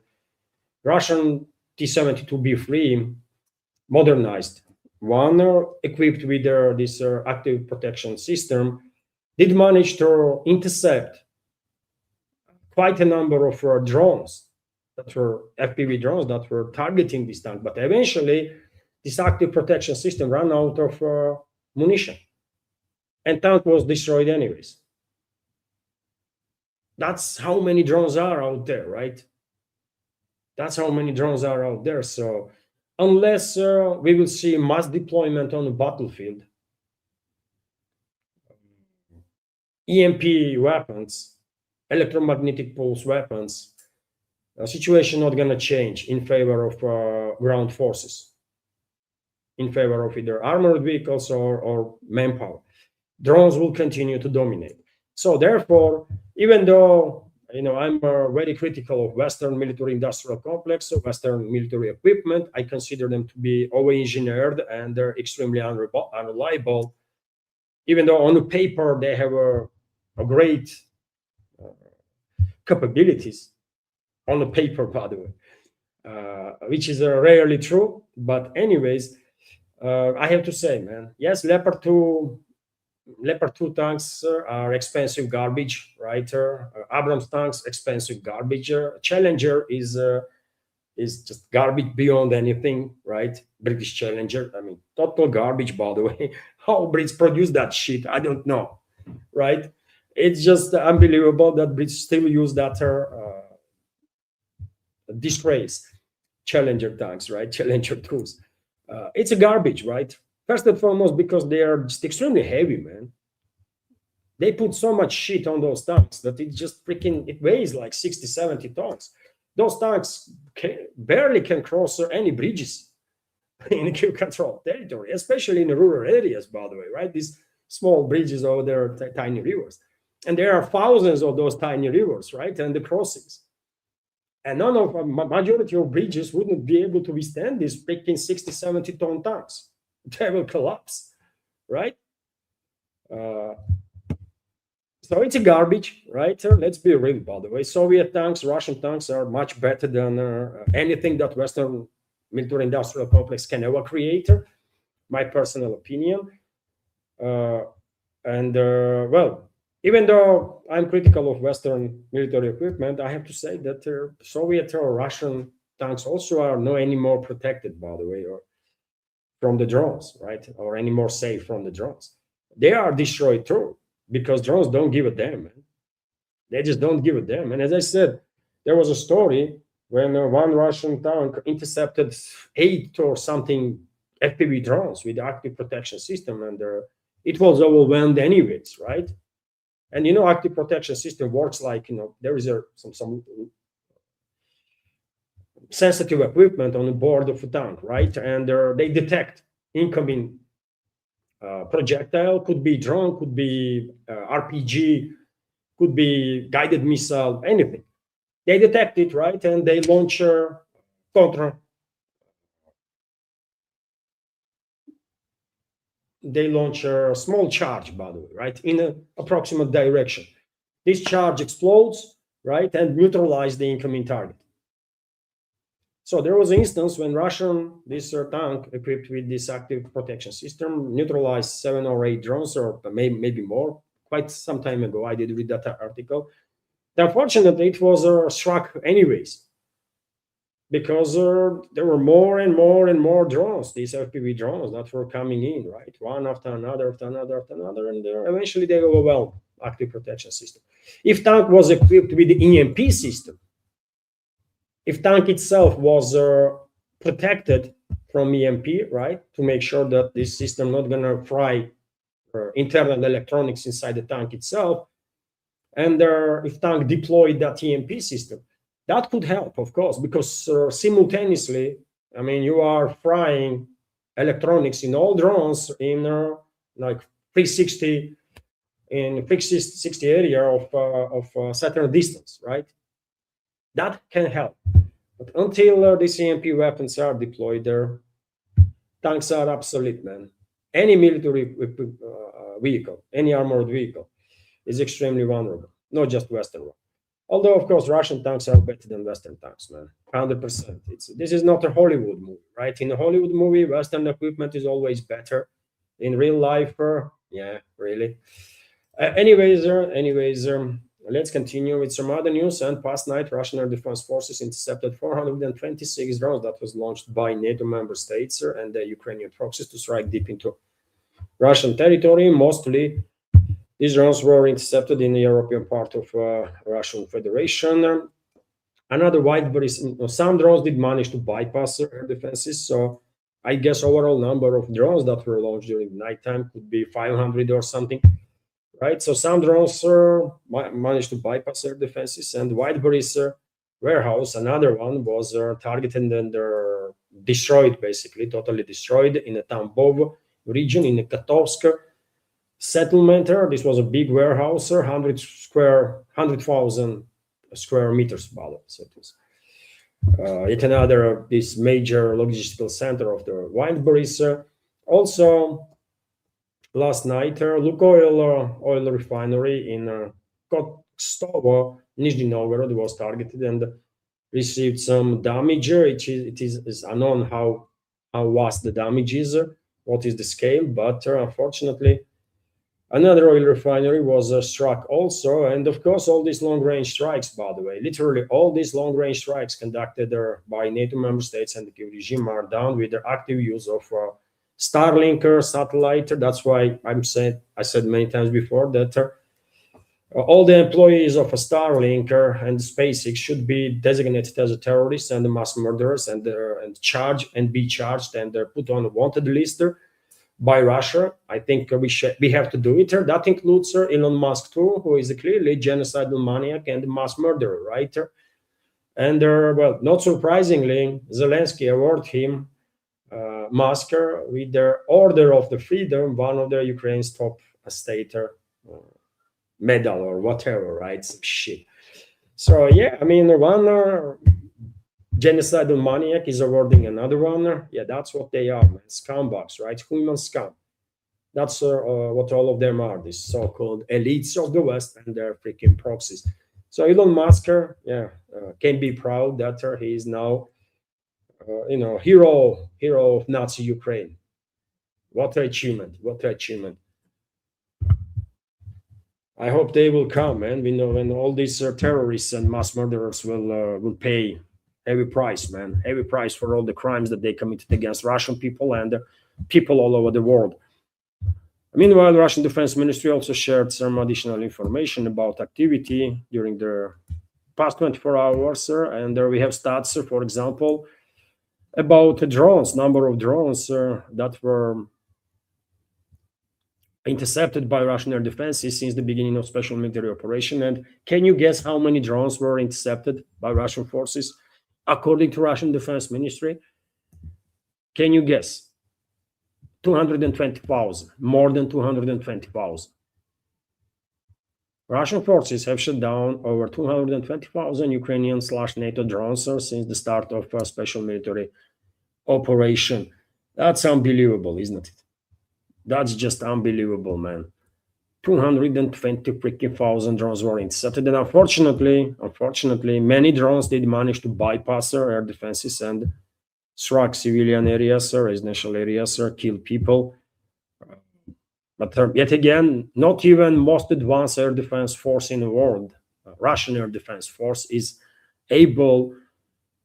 [SPEAKER 1] Russian T-72B3 modernized one equipped with this active protection system did manage to intercept quite a number of drones that were FPV drones that were targeting this tank. But eventually, this active protection system ran out of munition, and tank was destroyed anyways. That's how many drones are out there, right? That's how many drones are out there. So unless we will see mass deployment on the battlefield, EMP weapons, electromagnetic pulse weapons, the situation not going to change in favor of ground forces, in favor of either armored vehicles or manpower. Drones will continue to dominate. So therefore, even though I'm very critical of Western military-industrial complex, Western military equipment, I consider them to be over-engineered and they're extremely unreliable. Even though on the paper they have a great capabilities, on the paper, by the way, which is rarely true. But anyways, I have to say, man, yes, Leopard 2 tanks are expensive garbage, right? Abrams tanks, expensive garbage. Challenger is just garbage beyond anything, right? British Challenger, I mean, total garbage, by the way. How Brits produce that shit, I don't know, right? It's just unbelievable that Brits still use that disgrace Challenger tanks, right? Challenger 2s. It's a garbage, right? First and foremost, because they are just extremely heavy, man. They put so much shit on those tanks that it just freaking, it weighs like 60, 70 tons. Those tanks barely can cross any bridges in control territory, especially in the rural areas, by the way, right? These small bridges over there, tiny rivers. And there are thousands of those tiny rivers, right? And the crossings. And none of majority of bridges wouldn't be able to withstand these freaking 60, 70 ton tanks. They will collapse, right? So it's a garbage, right? Let's be real, by the way. Soviet tanks, Russian tanks are much better than anything that Western military-industrial complex can ever create. My personal opinion. Well, even though I'm critical of Western military equipment, I have to say that Soviet or Russian tanks also are not any more protected, by the way, or from the drones, right? Or any more safe from the drones. They are destroyed too, because drones don't give a damn, man. They just don't give a damn. And as I said, there was a story when one Russian tank intercepted 8 or something FPV drones with active protection system, and it was overwhelmed anyways, right? And active protection system works like, there is some sensitive equipment on the board of a tank, right? And they detect incoming projectile, could be drone, could be RPG, could be guided missile, anything. They detect it, right? And they launch counter. They launch a small charge, by the way, right? In an approximate direction. This charge explodes, right? And neutralizes the incoming target. So there was an instance when this tank equipped with this active protection system neutralized 7 or 8 drones, or maybe more. Quite some time ago, I did read that article. Unfortunately, it was struck anyways, because there were more and more and more drones, these FPV drones that were coming in, right? One after another, after another, after another, and eventually they overwhelmed active protection system. If tank was equipped with the EMP system, if tank itself was protected from EMP, right, to make sure that this system not going to fry internal electronics inside the tank itself, and if tank deployed that EMP system, that could help, of course, because simultaneously, I mean, you are frying electronics in all drones in like 360 area of certain distance, right? That can help. But until these EMP weapons are deployed there, tanks are obsolete, man. Any military vehicle, any armored vehicle is extremely vulnerable, not just Western one. Although, of course, Russian tanks are better than Western tanks, man. 100%. This is not a Hollywood movie, right? In a Hollywood movie, Western equipment is always better. In real life, yeah, really. Anyways, let's continue with some other news. And past night, Russian Air Defense Forces intercepted 426 drones that was launched by NATO member states and the Ukrainian proxies to strike deep into Russian territory. Mostly, these drones were intercepted in the European part of Russian Federation. Another wide body, some drones did manage to bypass air defenses. So I guess overall number of drones that were launched during nighttime could be 500 or something. Right, so some drones managed to bypass air defenses, and Whiteberry's warehouse, another one, was targeted and destroyed, basically, totally destroyed in the Tambov region, in the Katovsk settlement. This was a big warehouse, 100,000 square meters, so it was yet another this major logistical center of the Whiteberries. Also, last night, Lukoil oil refinery in Kotstovo, Nizhny Novgorod was targeted, and received some damage. It is unknown how vast the damage is, what is the scale, but unfortunately, another oil refinery was struck also. And of course, all these long range strikes, by the way, literally all these long range strikes conducted by NATO member states and the Kyiv regime are done with the active use of Starlink satellite. That's why I said many times before that all the employees of a Starlink and SpaceX should be designated as a terrorist and mass murderers and be charged and put on a wanted list by Russia. I think we have to do it. That includes Elon Musk too, who is a clearly genocidal maniac and mass murderer, right? And well, not surprisingly, Zelensky awarded him Musk with the Order of the Freedom, one of the Ukraine's top state medal or whatever, right? Some shit. So yeah, I mean, one genocidal maniac is awarding another one. Yeah, that's what they are, man. Scumbags, right? Human scum. That's what all of them are, these so-called elites of the West and their freaking proxies. So Elon Musk, can be proud that he is now, hero of Nazi Ukraine. What an achievement! What an achievement! I hope they will come, man. We know when all these terrorists and mass murderers will pay heavy price, man, heavy price for all the crimes that they committed against Russian people and people all over the world. Meanwhile, the Russian Defense Ministry also shared some additional information about activity during the past 24 hours, and there we have stats, for example, about the drones, number of drones that were intercepted by Russian air defenses since the beginning of special military operation. And can you guess how many drones were intercepted by Russian forces, according to Russian Defense Ministry? Can you guess? 220,000, more than 220,000. Russian forces have shut down over 220,000 Ukrainian/NATO drones since the start of a special military operation. That's unbelievable, isn't it? That's just unbelievable, man. 220 freaking thousand drones were intercepted, and unfortunately, many drones did manage to bypass air defenses and struck civilian areas, residential areas, kill people. But yet again, not even most advanced air defense force in the world, Russian air defense force, is able,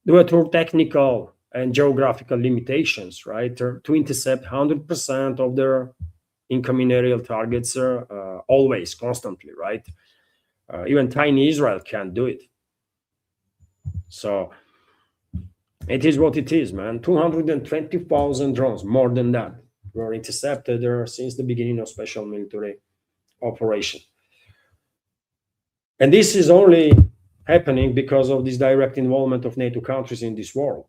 [SPEAKER 1] due to technical and geographical limitations, right, to intercept 100% of their incoming aerial targets always, constantly, right? Even tiny Israel can't do it. So it is what it is, man. 220,000 drones, more than that, were intercepted since the beginning of special military operation. And this is only happening because of this direct involvement of NATO countries in this war.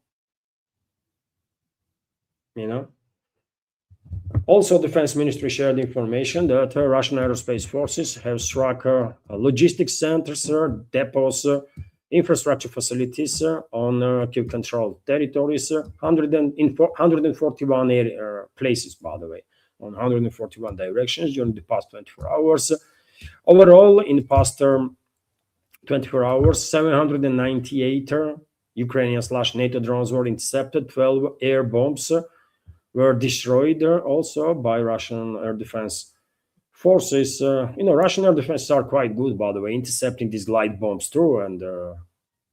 [SPEAKER 1] Also, Defense Ministry shared information that Russian aerospace forces have struck logistics centers, depots, infrastructure facilities on Kyiv-controlled territories, 141 places, by the way, on 141 directions during the past 24 hours. Overall, in the past 24 hours, 798 Ukrainian/NATO drones were intercepted, 12 air bombs were destroyed also by Russian air defense forces. Russian air defenses are quite good, by the way, intercepting these glide bombs too, and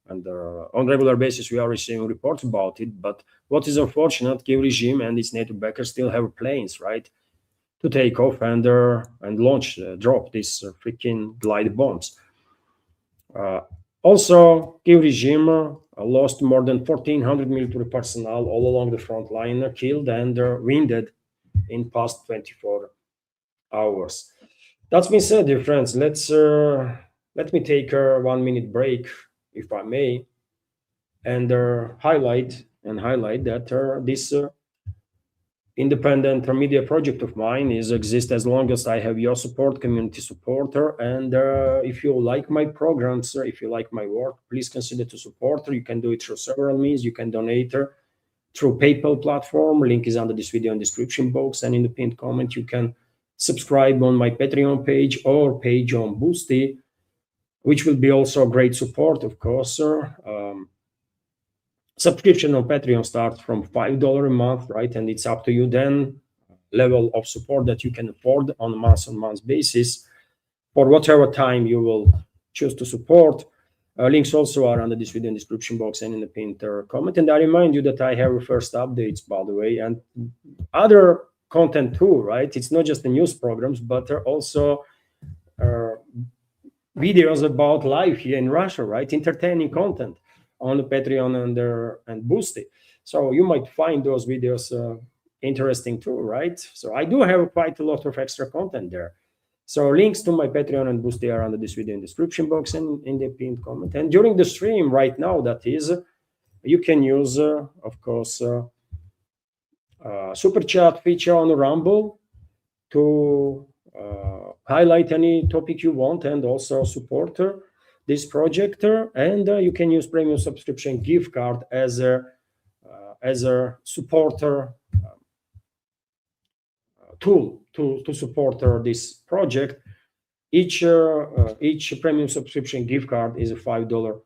[SPEAKER 1] on regular basis we are receiving reports about it. But what is unfortunate, Kyiv regime and its NATO backers still have planes, right, to take off and drop these freaking glide bombs. Also, Kyiv regime lost more than 1,400 military personnel all along the front line, killed and wounded in past 24 hours. That's been said, dear friends. Let me take a 1-minute break, if I may, and highlight that this independent media project of mine exists as long as I have your support, community supporter. And if you like my programs, if you like my work, please consider to support. You can do it through several means. You can donate through PayPal platform. Link is under this video in description box, and in the pinned comment you can subscribe on my Patreon page or page on Boosty, which will be also great support, of course. Subscription on Patreon starts from $5 a month, right? And it's up to you then level of support that you can afford on a month-on-month basis for whatever time you will choose to support. Links also are under this video in the description box and in the pinned comment. And I remind you that I have first updates, by the way, and other content too, right? It's not just the news programs, but there are also videos about life here in Russia, right? Entertaining content on the Patreon and Boosty. So you might find those videos interesting too, right? So I do have quite a lot of extra content there. So links to my Patreon and Boosty are under this video in the description box and in the pinned comment. And during the stream right now, that is, you can use, of course, super chat feature on Rumble to highlight any topic you want and also support this project. And you can use premium subscription gift card as a supporter tool to support this project. Each premium subscription gift card is a $5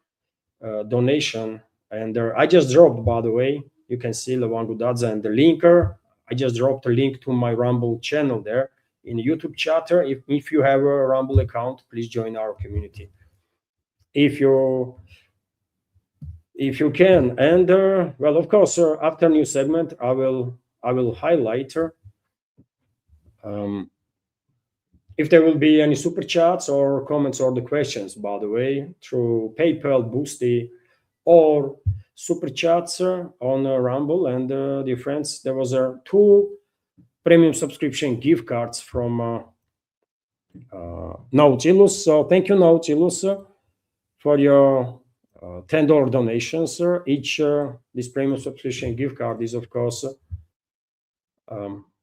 [SPEAKER 1] donation. And I just dropped, by the way, you can see Levan Gudadze and the linker. I just dropped a link to my Rumble channel there in the YouTube chatter. If you have a Rumble account, please join our community if you can. And well, of course, after new segment, I will highlight if there will be any super chats or comments or the questions, by the way, through PayPal, Boosty, or super chats on Rumble. And dear friends, there was 2 premium subscription gift cards from Nautilus. So thank you, Nautilus, for your $10 donations. Each this premium subscription gift card is, of course,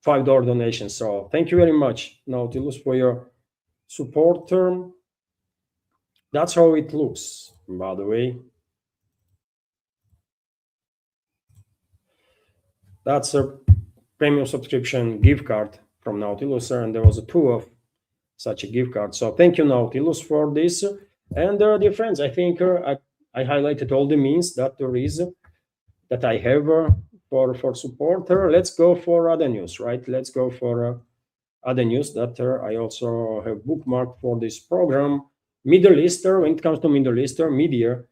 [SPEAKER 1] $5 donation. So thank you very much, Nautilus, for your support. That's how it looks, by the way. That's a premium subscription gift card from Nautilus, and there was 2 of such a gift card. So thank you, Nautilus, for this. And dear friends, I think I highlighted all the means that there is that I have for support. Let's go for other news, right? Let's go for other news that I also have bookmarked for this program. Middle East, when it comes to Middle East, media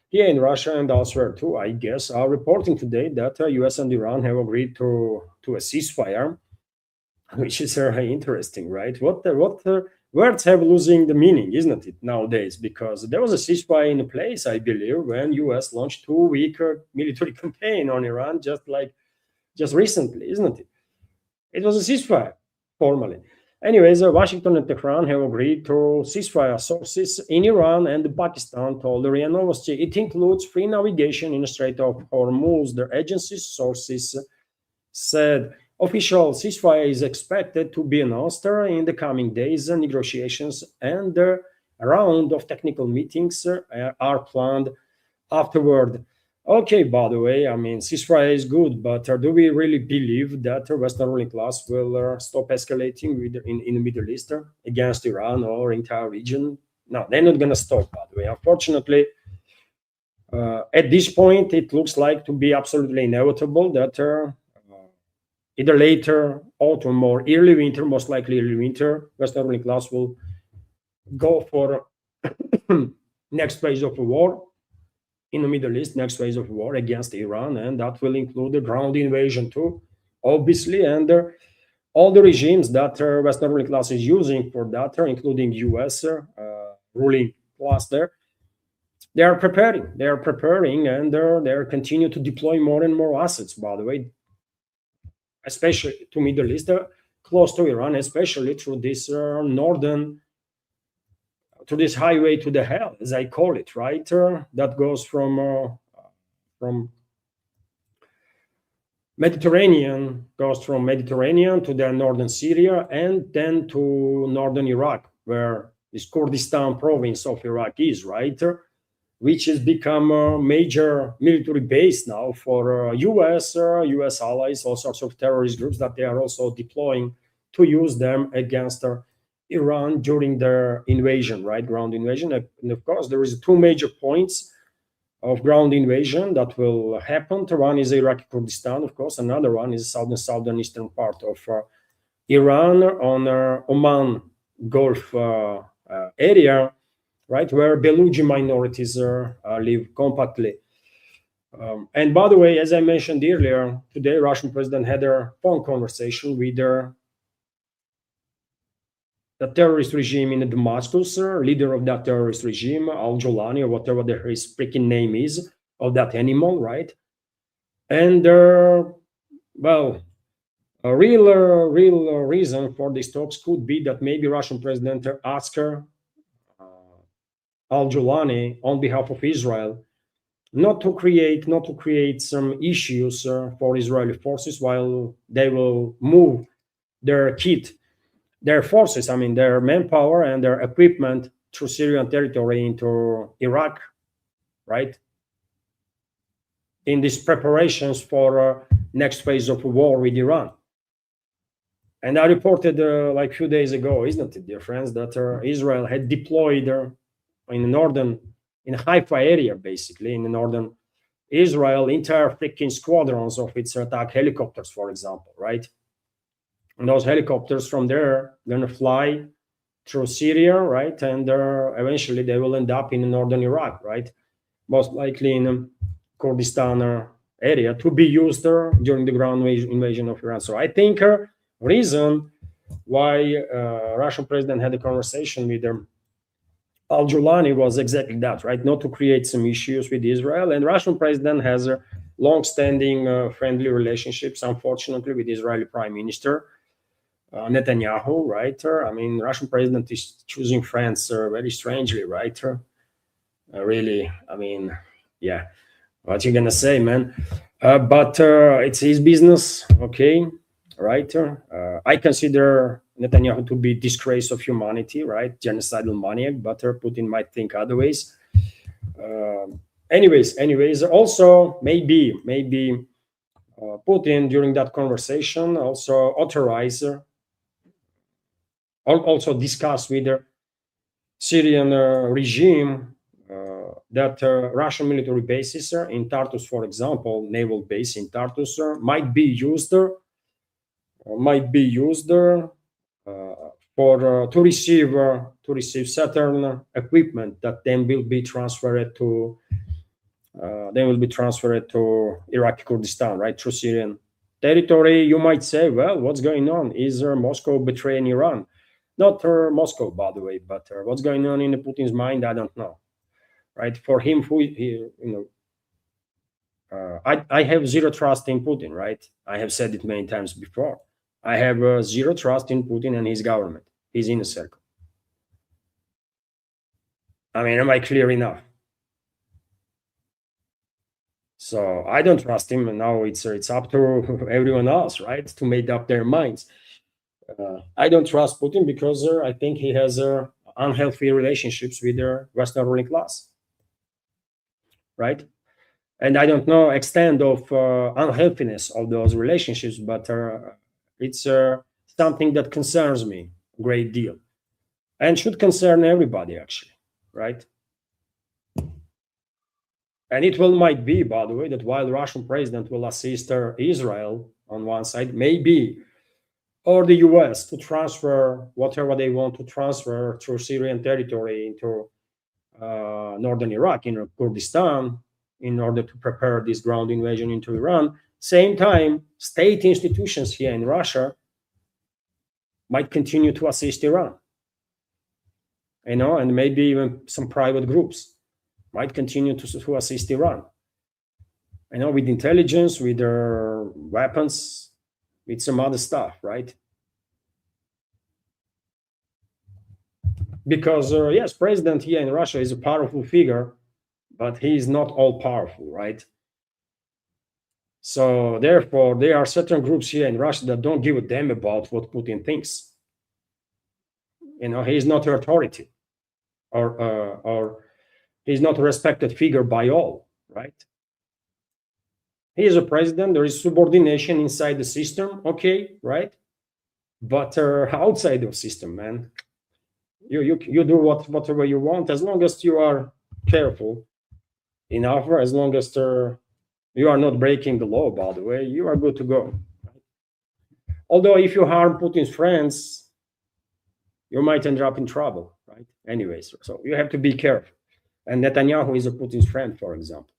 [SPEAKER 1] here in Russia and elsewhere too, I guess, are reporting today that US and Iran have agreed to a ceasefire, which is very interesting, right? What words have losing the meaning, isn't it, nowadays? Because there was a ceasefire in place, I believe, when US launched 2-week military campaign on Iran, just recently, isn't it? It was a ceasefire, formally. Anyways, Washington and Tehran have agreed to ceasefire. Sources in Iran and Pakistan told the RIA Novosti it includes free navigation in the Strait of Hormuz. The agency's sources said official ceasefire is expected to be announced in the coming days. Negotiations and a round of technical meetings are planned afterward. Okay, by the way, I mean, ceasefire is good, but do we really believe that the Western ruling class will stop escalating in the Middle East against Iran or entire region? No, they're not going to stop, by the way. Unfortunately, at this point, it looks like to be absolutely inevitable that either later autumn or early winter, most likely early winter, Western ruling class will go for next phase of a war in the Middle East, next phase of war against Iran, and that will include the ground invasion too, obviously. And all the regimes that Western ruling class is using for that, including US ruling class there, they are preparing, and they're continue to deploy more and more assets, by the way, especially to Middle East, close to Iran, especially through this to this highway to the hell, as I call it, right? That goes from Mediterranean to the northern Syria and then to northern Iraq, where this Kurdistan province of Iraq is, right? Which has become a major military base now for US allies, all sorts of terrorist groups that they are also deploying to use them against Iran during their invasion, right? Ground invasion. And of course, there is 2 major points of ground invasion that will happen. One is Iraqi Kurdistan, of course. Another one is southern eastern part of Iran on Oman Gulf area, right, where Baluchi minorities live compactly. And by the way, as I mentioned earlier, today Russian president had a phone conversation with the terrorist regime in Damascus, leader of that terrorist regime, Al-Jolani, or whatever his freaking name is, of that animal, right? And well, a real reason for these talks could be that maybe Russian president asked Al-Jolani on behalf of Israel not to create some issues for Israeli forces while they will move their their forces, I mean, their manpower and their equipment through Syrian territory into Iraq, right? In these preparations for next phase of war with Iran. And I reported like a few days ago, isn't it, dear friends, that Israel had deployed in Haifa area, basically, in the northern Israel, entire freaking squadrons of its attack helicopters, for example, right? And those helicopters from there gonna fly through Syria, right? And eventually they will end up in northern Iraq, right? Most likely in Kurdistan area to be used during the ground invasion of Iran. So I think reason why Russian president had a conversation with Al-Jolani was exactly that, right? Not to create some issues with Israel. And Russian president has a long-standing friendly relationships, unfortunately, with Israeli Prime Minister Netanyahu, right? I mean, Russian president is choosing friends very strangely, right? Really, I mean, yeah, what you gonna say, man? But it's his business, okay, right? I consider Netanyahu to be disgrace of humanity, right? Genocidal maniac, but Putin might think otherwise. Anyways, also maybe Putin during that conversation also authorized, also discussed with the Syrian regime that Russian military bases in Tartus, for example, naval base in Tartus, might be used for to receive certain equipment that then will be transferred to Iraqi Kurdistan, right, through Syrian territory. You might say, well, what's going on? Is Moscow betraying Iran? Not Moscow, by the way, but what's going on in Putin's mind, I don't know, right? For him, I have zero trust in Putin, right? I have said it many times before. I have zero trust in Putin and his government, his inner circle. I mean, am I clear enough? So I don't trust him, and now it's up to everyone else, right, to make up their minds. I don't trust Putin because I think he has unhealthy relationships with the Western ruling class, right? And I don't know extent of unhealthiness of those relationships, but it's something that concerns me a great deal, and should concern everybody, actually, right? And it might be, by the way, that while the Russian president will assist Israel on one side, maybe, or the US to transfer whatever they want to transfer through Syrian territory into northern Iraq, in Kurdistan, in order to prepare this ground invasion into Iran. Same time, state institutions here in Russia might continue to assist Iran, and maybe even some private groups might continue to assist Iran, with intelligence, with their weapons, with some other stuff, right? Because yes, president here in Russia is a powerful figure, but he is not all powerful, right? So therefore, there are certain groups here in Russia that don't give a damn about what Putin thinks. He is not an authority, or he's not a respected figure by all, right? He is a president. There is subordination inside the system, okay, right? But outside the system, man, you do whatever you want, as long as you are careful enough. As long as you are not breaking the law, by the way, you are good to go. Although if you harm Putin's friends, you might end up in trouble, right? Anyways, so you have to be careful. And Netanyahu is a Putin's friend, for example.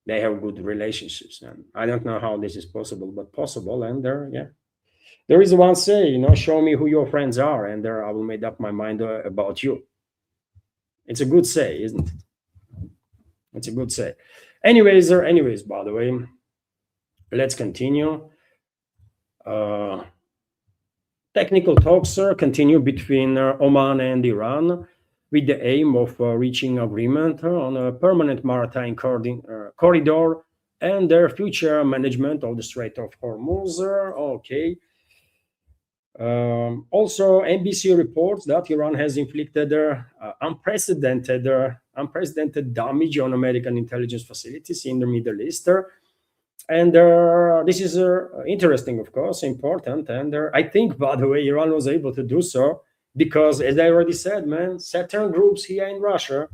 [SPEAKER 1] They have good relationships, and I don't know how this is possible, but possible. And there is one say, show me who your friends are, and there I will make up my mind about you. It's a good say, isn't it? It's a good say. Anyways, by the way, let's continue. Technical talks continue between Oman and Iran with the aim of reaching agreement on a permanent maritime corridor and their future management of the Strait of Hormuz. Okay. Also, NBC reports that Iran has inflicted unprecedented damage on American intelligence facilities in the Middle East. And this is interesting, of course, important. And I think, by the way, Iran was able to do so because, as I already said, man, certain groups here in Russia,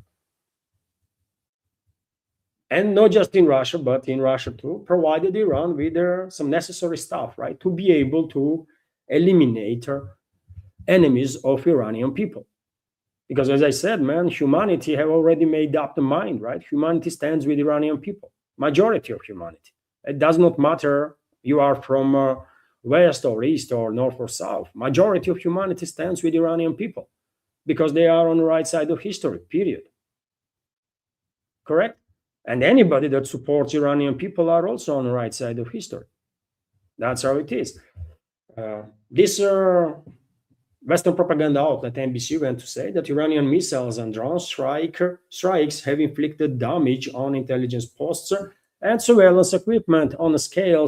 [SPEAKER 1] and not just in Russia, but in Russia too, provided Iran with some necessary stuff, right, to be able to eliminate enemies of Iranian people. Because, as I said, man, humanity have already made up the mind, right? Humanity stands with Iranian people, majority of humanity. It does not matter you are from west or east or north or south. Majority of humanity stands with Iranian people because they are on the right side of history, period. Correct? And anybody that supports Iranian people are also on the right side of history. That's how it is. This Western propaganda outlet NBC went to say that Iranian missiles and drone strikes have inflicted damage on intelligence posts and surveillance equipment on a scale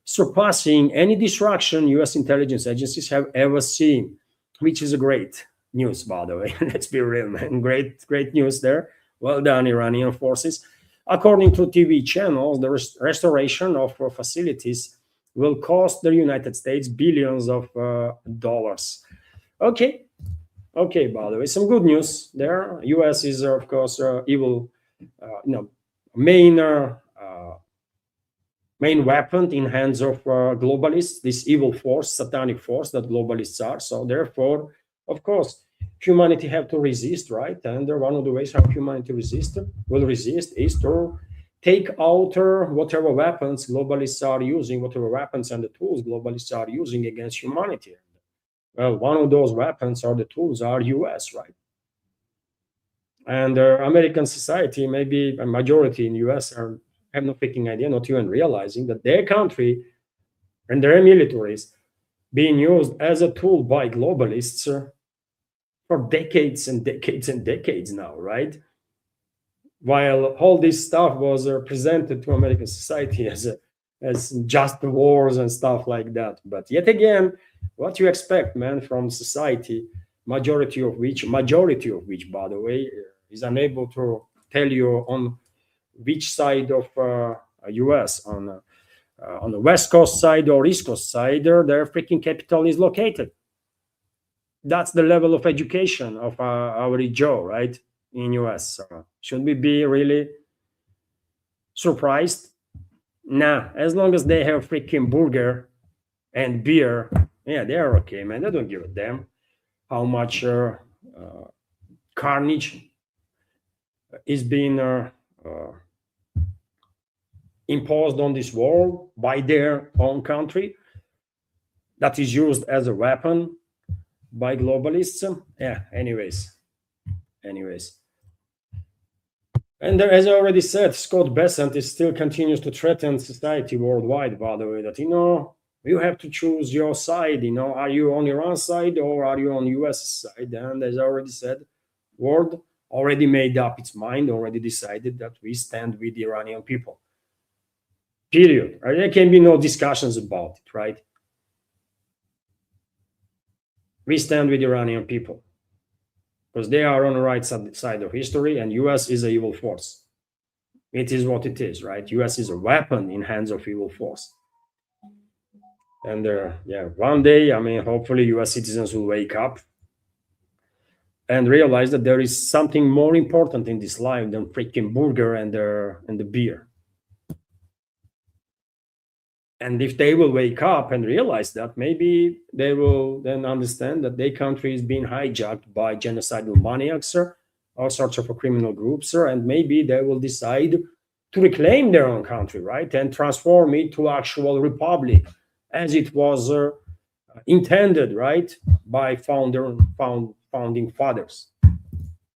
[SPEAKER 1] surpassing any destruction U.S. intelligence agencies have ever seen, which is a great news, by the way. Let's be real, man. Great news there. Well done, Iranian forces. According to TV channels, the restoration of facilities will cost the United States billions of dollars. Okay, by the way, some good news there. U.S. is, of course, evil, main weapon in hands of globalists, this evil force, satanic force that globalists are. So therefore, of course, humanity have to resist, right? And one of the ways how humanity will resist is to take out whatever weapons globalists are using, whatever weapons and the tools globalists are using against humanity. Well, one of those weapons or the tools are US, right? And American society, maybe a majority in US have no freaking idea, not even realizing that their country and their military is being used as a tool by globalists for decades and decades and decades now, right? While all this stuff was presented to American society as just wars and stuff like that. But yet again, what you expect, man, from society, majority of which, by the way, is unable to tell you on which side of US, on the West Coast side or East Coast side, their freaking capital is located. That's the level of education of our Joe, right, in US. Should we be really surprised? Nah, as long as they have freaking burger and beer, yeah, they're okay, man. They don't give a damn how much carnage is being imposed on this world by their own country that is used as a weapon by globalists. Yeah, anyways. And as I already said, Scott Bessent still continues to threaten society worldwide, by the way, that, you have to choose your side, are you on Iran's side or are you on US side? And as I already said, world already made up its mind, already decided that we stand with the Iranian people. Period. There can be no discussions about it, right? We stand with Iranian people because they are on the right side of history, and US is an evil force. It is what it is, right? US is a weapon in hands of evil force. And one day, hopefully US citizens will wake up and realize that there is something more important in this life than freaking burger and the beer. And if they will wake up and realize that, maybe they will then understand that their country is being hijacked by genocidal maniacs, all sorts of criminal groups, and maybe they will decide to reclaim their own country, right, and transform it to actual republic, as it was intended, right, by founding fathers,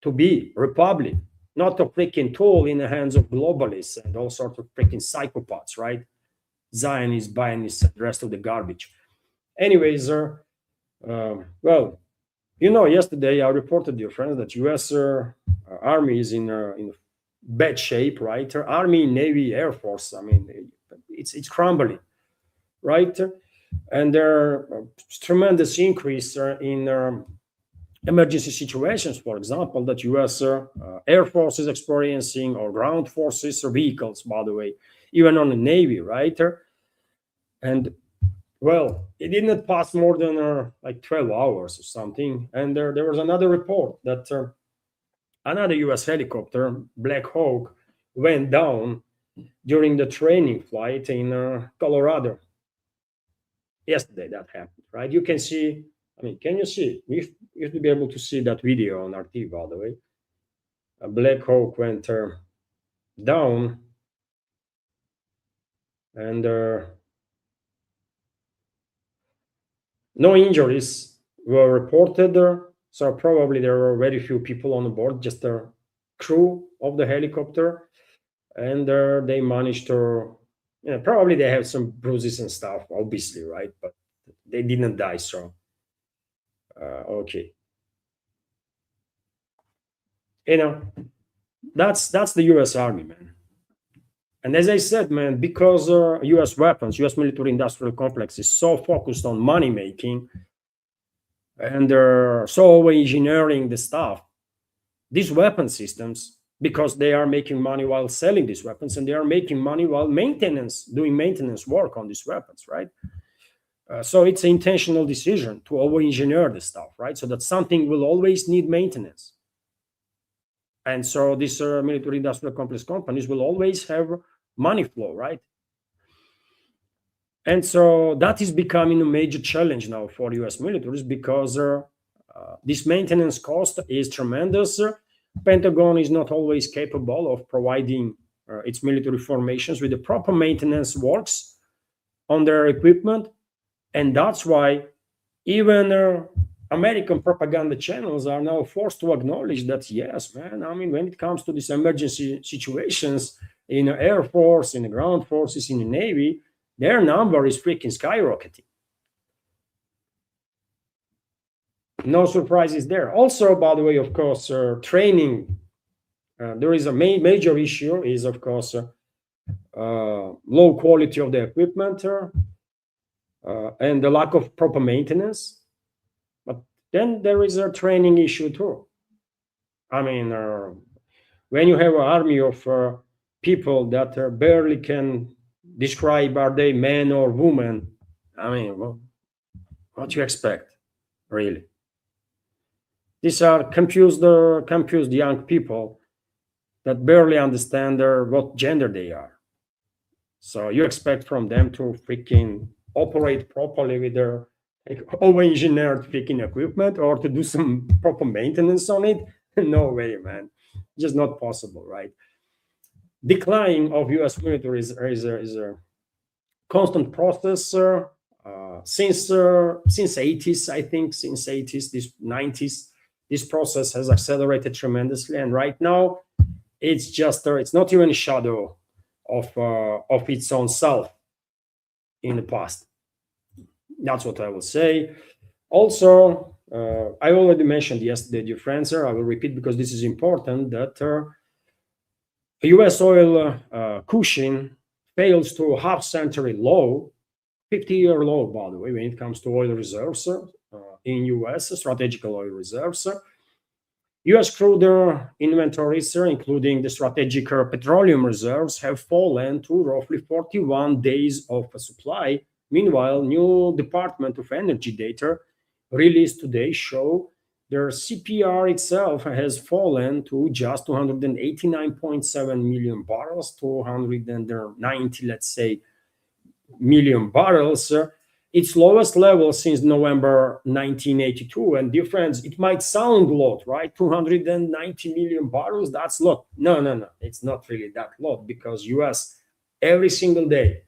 [SPEAKER 1] to be republic, not a freaking tool in the hands of globalists and all sorts of freaking psychopaths, right? Zionists, Bionists, and the rest of the garbage. Anyways, well, yesterday I reported, dear friends, that U.S. Army is in bad shape, right? Army, Navy, Air Force. I mean, it's crumbling, right? And there are tremendous increase in emergency situations, for example, that U.S. Air Force is experiencing, or ground forces, or vehicles, by the way, even on the Navy, right? And well, it didn't pass more than like 12 hours or something. And there was another report that another US helicopter, Black Hawk, went down during the training flight in Colorado. Yesterday that happened, right? You can see, I mean, can you see? You have to be able to see that video on RT, by the way. A Black Hawk went down, and no injuries were reported, so probably there were very few people on board, just the crew of the helicopter, and they managed to, probably they have some bruises and stuff, obviously, right? But they didn't die, so okay. That's the U.S. Army, man. And as I said, man, because U.S. weapons, U.S. military-industrial complex is so focused on money making, and they're so over-engineering the stuff, these weapon systems, because they are making money while selling these weapons, and they are making money while doing maintenance work on these weapons, right? So it's an intentional decision to over-engineer the stuff, right? So that something will always need maintenance. And so these military industrial complex companies will always have money flow, right? And so that is becoming a major challenge now for US militaries, because this maintenance cost is tremendous. Pentagon is not always capable of providing its military formations with the proper maintenance works on their equipment. And that's why even American propaganda channels are now forced to acknowledge that, yes, man, I mean, when it comes to these emergency situations in the Air Force, in the ground forces, in the Navy, their number is freaking skyrocketing. No surprises there. Also, by the way, of course, training. There is a major issue is, of course, low quality of the equipment and the lack of proper maintenance. But then there is a training issue too. I mean, when you have an army of people that barely can describe are they men or women, I mean, well, what do you expect, really? These are confused young people that barely understand what gender they are. So you expect from them to freaking operate properly with their over-engineered freaking equipment, or to do some proper maintenance on it? No way, man. Just not possible, right? Decline of US military is a constant process since 80s, I think, since 80s, this 90s. This process has accelerated tremendously, and right now it's just it's not even a shadow of its own self in the past. That's what I will say. Also, I already mentioned yesterday, dear friends, I will repeat because this is important, that US oil cushion fails to half-century low, 50-year low, by the way, when it comes to oil reserves in US, strategic oil reserves. US crude inventories, including the strategic petroleum reserves, have fallen to roughly 41 days of supply. Meanwhile, new Department of Energy data released today show their CPR itself has fallen to just 289.7 million barrels, 290, let's say, million barrels, its lowest level since November 1982. And difference, it might sound a lot, right? 290 million barrels, that's a lot. No, it's not really that lot, because US every single day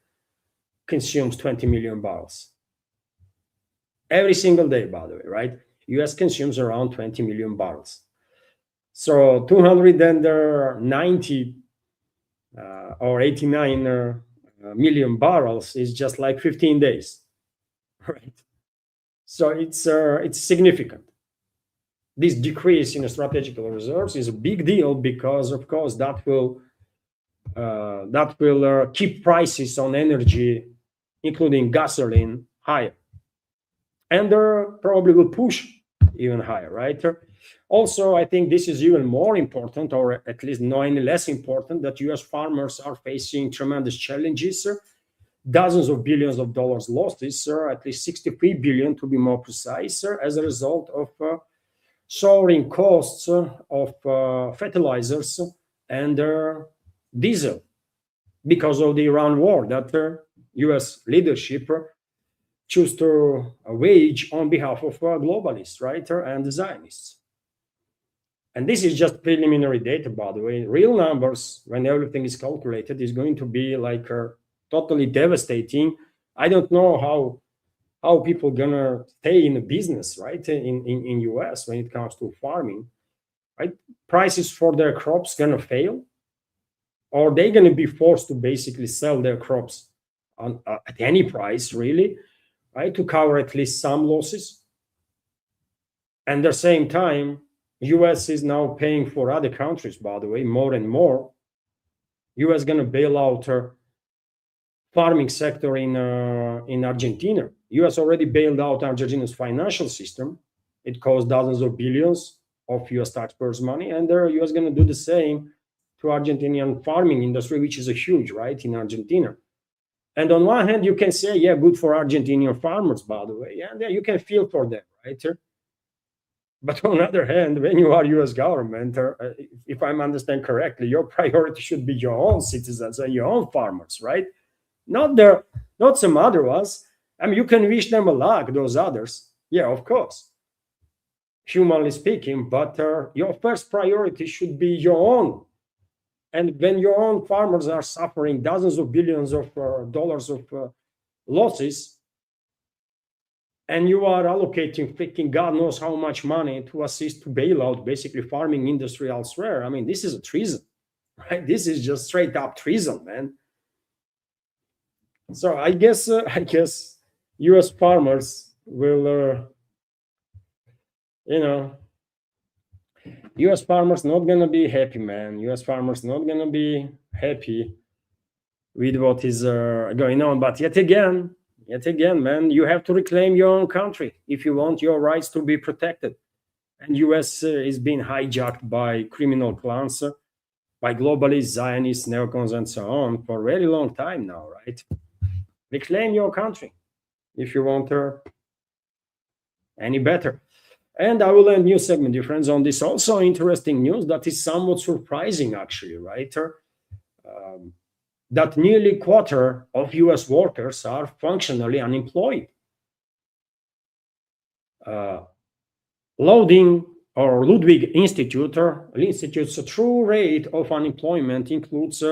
[SPEAKER 1] consumes 20 million barrels. Every single day, by the way, right? US consumes around 20 million barrels. So 290 or 89 million barrels is just like 15 days, right? So it's significant. This decrease in strategical reserves is a big deal, because of course that will keep prices on energy, including gasoline, higher, and probably will push even higher, right? Also, I think this is even more important, or at least not any less important, that US farmers are facing tremendous challenges, dozens of billions of dollars losses, at least 63 billion to be more precise, as a result of soaring costs of fertilizers and diesel, because of the Iran war that US leadership choose to wage on behalf of globalists, right, and Zionists. And this is just preliminary data, by the way. Real numbers, when everything is calculated, is going to be like totally devastating. I don't know how people gonna stay in the business, right, in US when it comes to farming, right? Prices for their crops gonna fail, or they're gonna be forced to basically sell their crops at any price, really, right, to cover at least some losses. And at the same time, US is now paying for other countries, by the way, more and more. US gonna bail out farming sector in Argentina. US already bailed out Argentina's financial system. It cost dozens of billions of US taxpayers' money, and the US gonna do the same to Argentinian farming industry, which is a huge, right, in Argentina. And on one hand, you can say, yeah, good for Argentinian farmers, by the way, and yeah, you can feel for them, right? But on the other hand, when you are US government, if I'm understand correctly, your priority should be your own citizens and your own farmers, right? Not some other ones. I mean, you can wish them a luck, those others. Yeah, of course, humanly speaking, but your first priority should be your own. And when your own farmers are suffering dozens of billions of dollars of losses, and you are allocating freaking God knows how much money to assist to bail out basically farming industry elsewhere, I mean, this is a treason, right? This is just straight up treason, man. So I guess US farmers will US farmers not gonna be happy, man. US farmers not gonna be happy with what is going on. But yet again, man, you have to reclaim your own country if you want your rights to be protected. And US is being hijacked by criminal clans, by globalists, Zionists, neocons, and so on for a very long time now, right? Reclaim your country if you want any better. And I will end new segment, dear friends, on this also interesting news that is somewhat surprising, actually, right? That nearly a quarter of US workers are functionally unemployed. Loading or Ludwig Institute's true rate of unemployment includes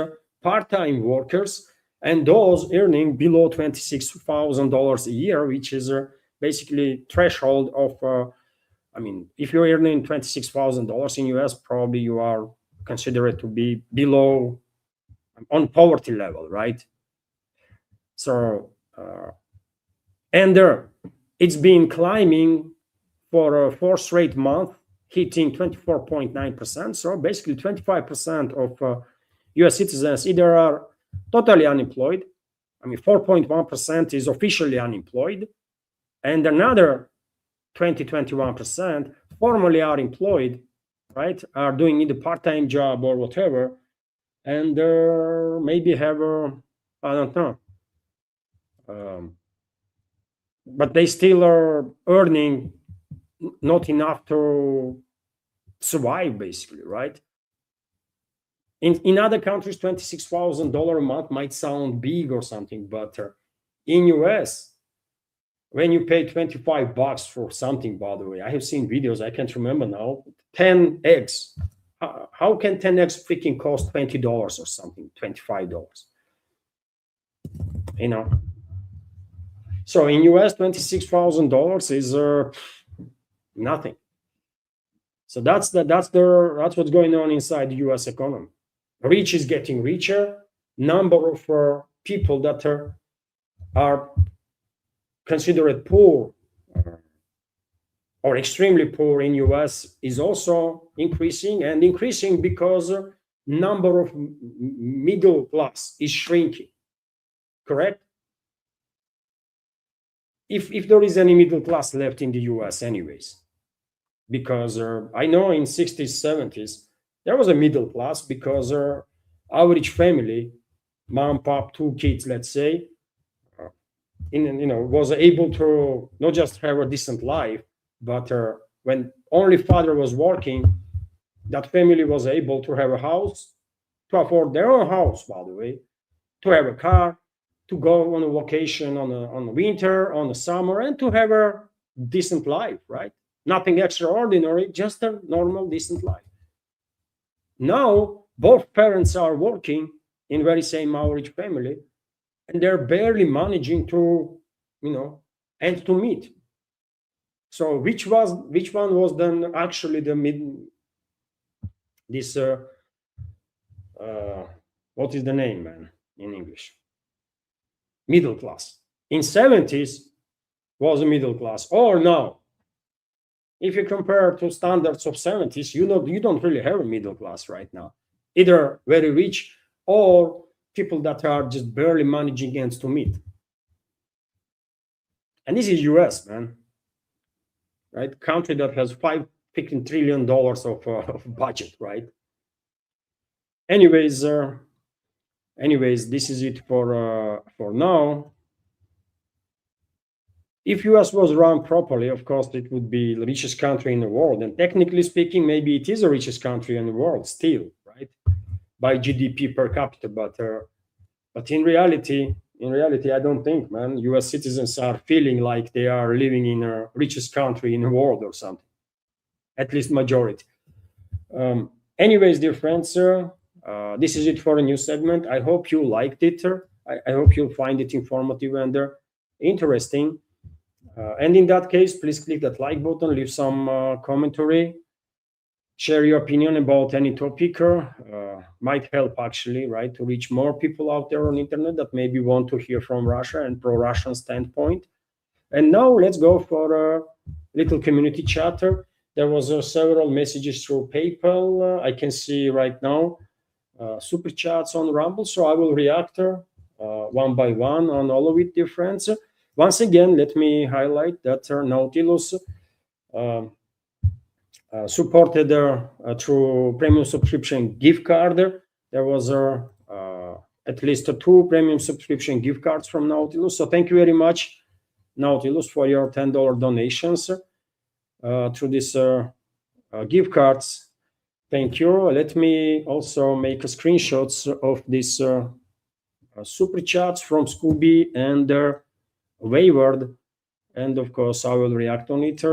[SPEAKER 1] part-time workers and those earning below $26,000 a year, which is basically threshold of I mean, if you're earning $26,000 in US, probably you are considered to be below on poverty level, right? So, and it's been climbing for a fourth straight month, hitting 24.9%. So basically 25% of US citizens either are totally unemployed. I mean, 4.1% is officially unemployed, and another 21% formally are employed, right? Are doing either part-time job or whatever, and maybe have I don't know, but they still are earning not enough to survive, basically, right? In other countries, $26,000 a month might sound big or something, but in US, when you pay $25 for something, by the way, I have seen videos, I can't remember now, 10 eggs. How can 10 eggs freaking cost $20 or something, $25? You know. So in US, $26,000 is nothing. So that's what's going on inside the US economy. Rich is getting richer. Number of people that are considered poor or extremely poor in US is also increasing, and increasing because number of middle class is shrinking. Correct? If there is any middle class left in the US anyways, because I know in 60s, 70s, there was a middle class because average family, mom, pop, 2 kids, let's say, was able to not just have a decent life, but when only father was working, that family was able to have a house, to afford their own house, by the way, to have a car, to go on a vacation on a winter, on a summer, and to have a decent life, right? Nothing extraordinary, just a normal, decent life. Now, both parents are working in very same average family, and they're barely managing to, and to meet. So which one was then actually the this what is the name, man, in English? Middle class. In 70s was a middle class, or now. If you compare to standards of 70s, you don't really have a middle class right now. Either very rich or people that are just barely managing ends to meet. And this is US, man. Right? Country that has $15 trillion of budget, right? Anyways, this is it for now. If US was run properly, of course, it would be the richest country in the world. And technically speaking, maybe it is the richest country in the world still, right? By GDP per capita. But in reality, I don't think, man, US citizens are feeling like they are living in the richest country in the world or something. At least majority. Anyways, dear friends, this is it for a new segment. I hope you liked it. I hope you'll find it informative and interesting. And in that case, please click that like button, leave some commentary, share your opinion about any topic. Might help actually, right, to reach more people out there on internet that maybe want to hear from Russia and pro-Russian standpoint. And now let's go for a little community chatter. There was several messages through PayPal. I can see right now super chats on Rumble, so I will react one by one on all of it, dear friends. Once again, let me highlight that Nautilus supported through premium subscription gift card. There was at least 2 premium subscription gift cards from Nautilus. So thank you very much, Nautilus, for your $10 donations through these gift cards. Thank you. Let me also make screenshots of these super chats from Scooby and Wayward, and of course I will react on it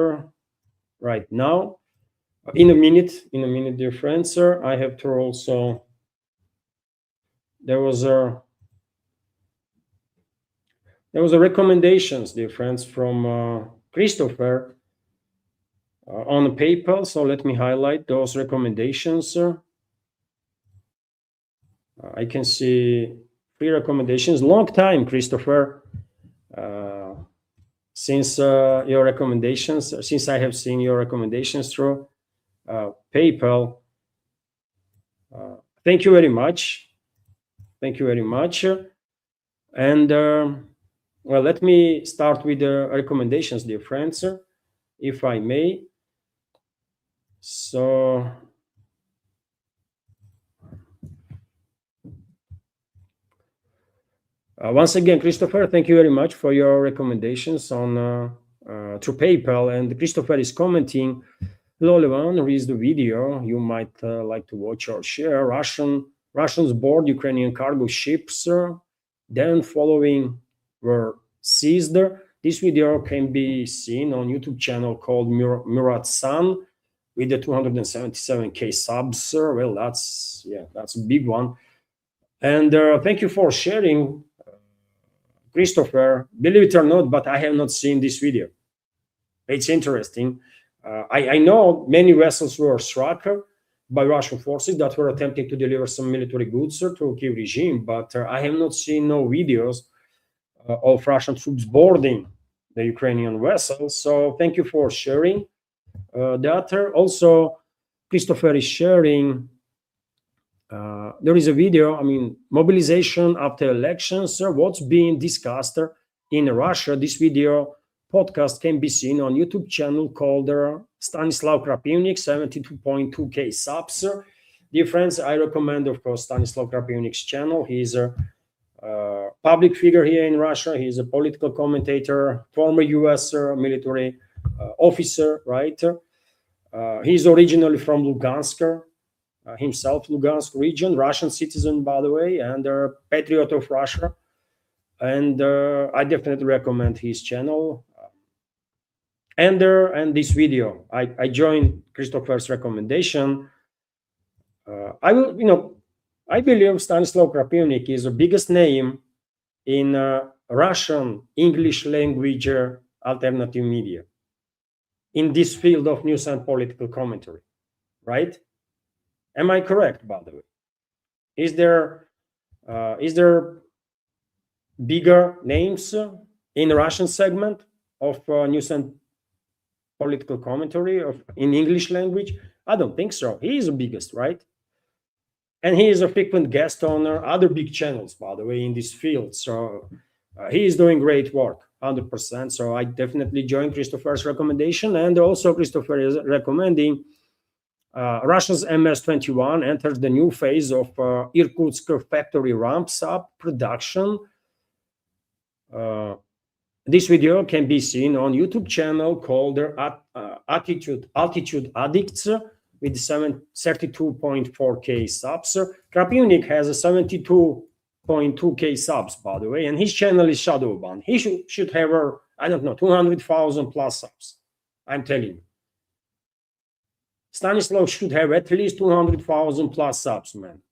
[SPEAKER 1] right now. In a minute, dear friends. I have to also. There was a recommendations, dear friends, from Christopher on PayPal. So let me highlight those recommendations. I can see 3 recommendations. Long time, Christopher. Since your recommendations, since I have seen your recommendations through PayPal, thank you very much. Thank you very much. And well, let me start with the recommendations, dear friends, if I may. So once again, Christopher, thank you very much for your recommendations on through PayPal, and Christopher is commenting, hello, Levan, here is the video you might like to watch or share. Russians board Ukrainian cargo ships, then following were seized. This video can be seen on YouTube channel called Murat San with the 277k subs. Well, that's a big one. And thank you for sharing, Christopher. Believe it or not, but I have not seen this video. It's interesting. I know many vessels were struck by Russian forces that were attempting to deliver some military goods to Kiev regime, but I have not seen no videos of Russian troops boarding the Ukrainian vessels. So thank you for sharing that. Also, Christopher is sharing. There is a video, mobilization after elections, what's being discussed in Russia. This video podcast can be seen on YouTube channel called Stanislav Krapivnik, 72.2k subs. Dear friends, I recommend, of course, Stanislav Krapivnik's channel. He's a public figure here in Russia. He's a political commentator, former US military officer, right? He's originally from Lugansk, himself, Lugansk region, Russian citizen, by the way, and a patriot of Russia. And I definitely recommend his channel. And this video, I joined Christopher's recommendation. I believe Stanislav Krapivnik is the biggest name in Russian English language alternative media in this field of news and political commentary, right? Am I correct, by the way? Is there bigger names in the Russian segment of news and political commentary in English language? I don't think so. He is the biggest, right? And he is a frequent guest on other big channels, by the way, in this field. So he is doing great work, 100%. So I definitely join Christopher's recommendation. And also Christopher is recommending Russia's MS-21 enters the new phase of Irkutsk factory ramps up production. This video can be seen on YouTube channel called Altitude Addicts with 32.4k subs. Krapivnik has a 72.2k subs, by the way, and his channel is shadow banned. He should have, 200,000 plus subs. I'm telling you. Stanislav should have at least 200,000 plus subs, man.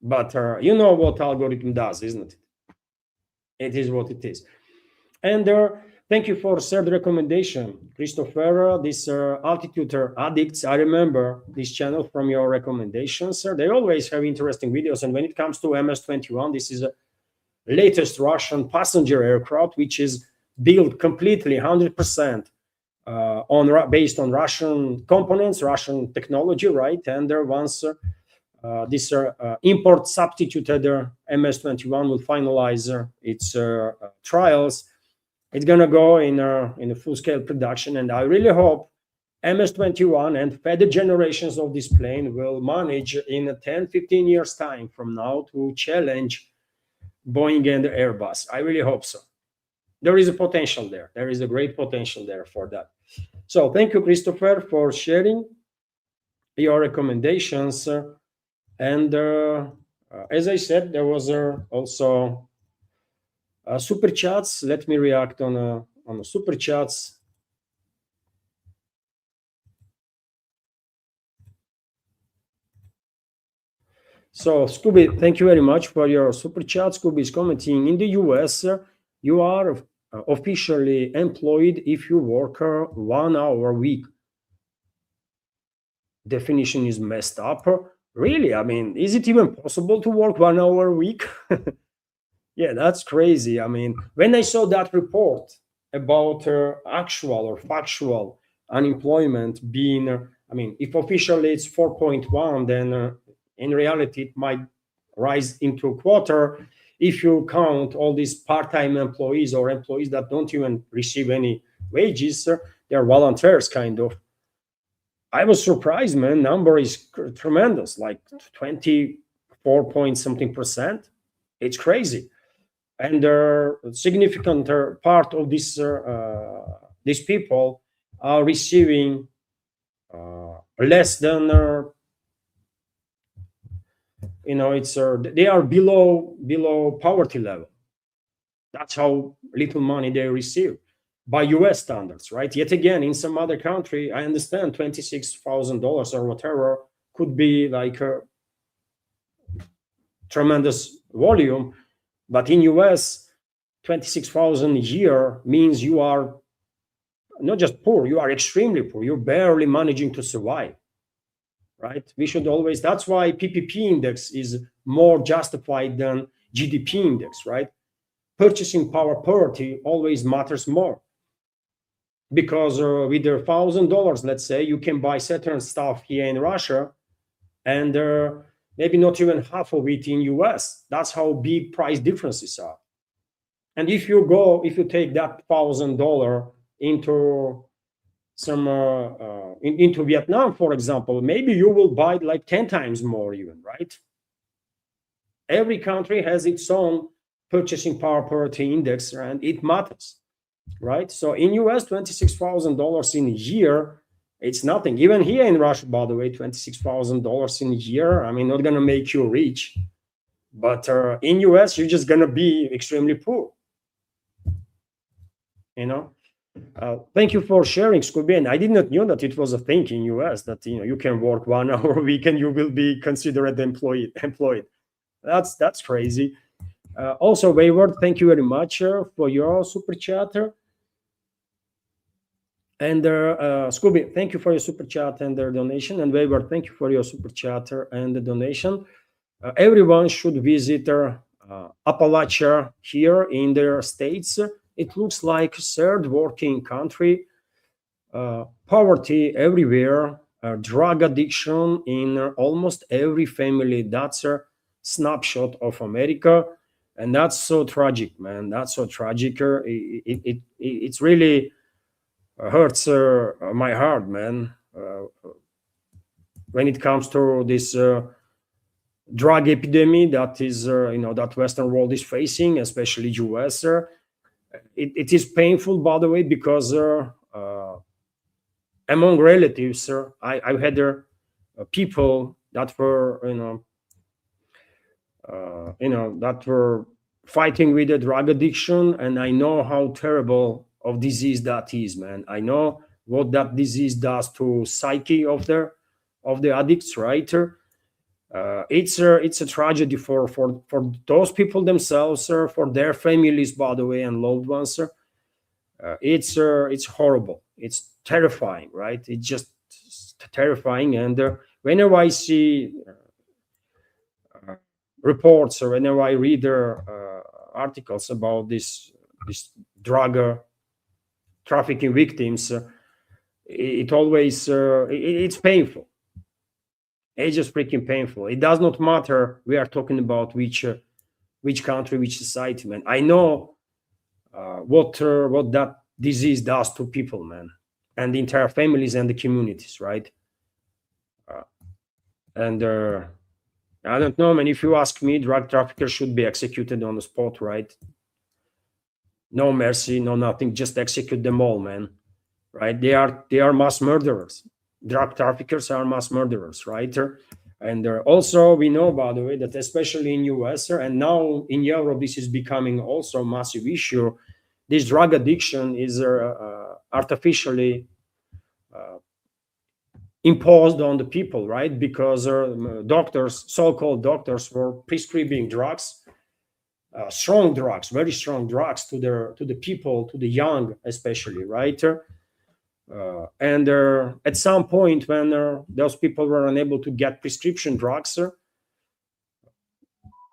[SPEAKER 1] But you know what algorithm does, isn't it? It is what it is. And thank you for third recommendation, Christopher. This Altitude Addicts, I remember this channel from your recommendations. They always have interesting videos. And when it comes to MS-21, this is a latest Russian passenger aircraft, which is built completely 100% based on Russian components, Russian technology, right? And once this import substituted MS-21 will finalize its trials, it's going to go in a full-scale production. And I really hope MS-21 and further generations of this plane will manage in 10, 15 years time from now to challenge Boeing and Airbus. I really hope so. There is a potential there. There is a great potential there for that. So thank you, Christopher, for sharing your recommendations. And as I said, there was also super chats. Let me react on the super chats. So Scooby, thank you very much for your super chat. Scooby is commenting, in the US, you are officially employed if you work 1 hour a week. Definition is messed up. Really? I mean, is it even possible to work 1 hour a week? Yeah, that's crazy. I mean, when I saw that report about actual or factual unemployment being, if officially it's 4.1, then in reality it might rise into a quarter. If you count all these part-time employees or employees that don't even receive any wages, they're volunteers kind of. I was surprised, man. Number is tremendous, like 24 point something percent. It's crazy. and a significant part of these people are receiving less than it's they are below poverty level. That's how little money they receive by US standards, right? Yet again, in some other country, I understand $26,000 or whatever could be like a tremendous volume, but in US, 26,000 a year means you are not just poor, you are extremely poor. You're barely managing to survive, right? We should always, that's why PPP index is more justified than GDP index, right? Purchasing power parity always matters more, because with the $1,000, let's say, you can buy certain stuff here in Russia, and maybe not even half of it in US. That's how big price differences are. And if you take that $1,000 into some into Vietnam, for example, maybe you will buy like 10 times more even, right? Every country has its own purchasing power parity index, and it matters, right? So in US, $26,000 in a year, it's nothing. Even here in Russia, by the way, $26,000 in a year, I mean, not gonna make you rich, but in US, you're just gonna be extremely poor, you know? Thank you for sharing, Scooby. And I did not know that it was a thing in US that you can work 1 hour a week and you will be considered employed. That's crazy. Also, Wayward, thank you very much for your super chat. And Scooby, thank you for your super chat and the donation. And Wayward, thank you for your super chat and the donation. Everyone should visit Appalachia here in the States. It looks like a third working country. Poverty everywhere, drug addiction in almost every family. That's a snapshot of America. And that's so tragic, man. That's so tragic. It's really hurts my heart, man. When it comes to this drug epidemic that is, that Western world is facing, especially US. It is painful, by the way, because among relatives, I've had people that were, that were fighting with the drug addiction, and I know how terrible of disease that is, man. I know what that disease does to psyche of the addicts, right? It's a tragedy for those people themselves, for their families, by the way, and loved ones. It's horrible. It's terrifying, right? It's just terrifying. And whenever I see reports, or whenever I read articles about this drug trafficking victims, it always it's painful. It's just freaking painful. It does not matter. We are talking about which country, which society, man. I know what that disease does to people, man, and the entire families and the communities, right? And I don't know, man. If you ask me, drug traffickers should be executed on the spot, right? No mercy, no nothing. Just execute them all, man. Right? They are mass murderers. Drug traffickers are mass murderers, right? And also, we know, by the way, that especially in US and now in Europe, this is becoming also a massive issue. This drug addiction is artificially imposed on the people, right? Because doctors, so-called doctors, were prescribing drugs, strong drugs, very strong drugs to the people, to the young especially, right? And at some point, when those people were unable to get prescription drugs,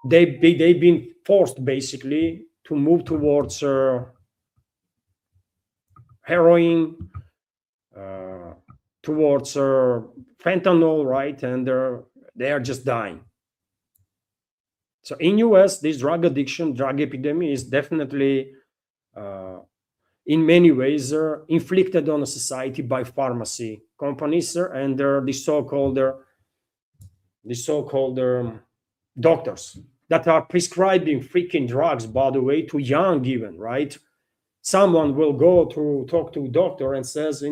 [SPEAKER 1] they've been forced basically to move towards heroin, towards fentanyl, right? And they are just dying. So in US, this drug addiction, drug epidemic is definitely in many ways inflicted on a society by pharmacy companies and the so-called doctors, that are prescribing freaking drugs, by the way, to young even, right? Someone will go to talk to a doctor and says,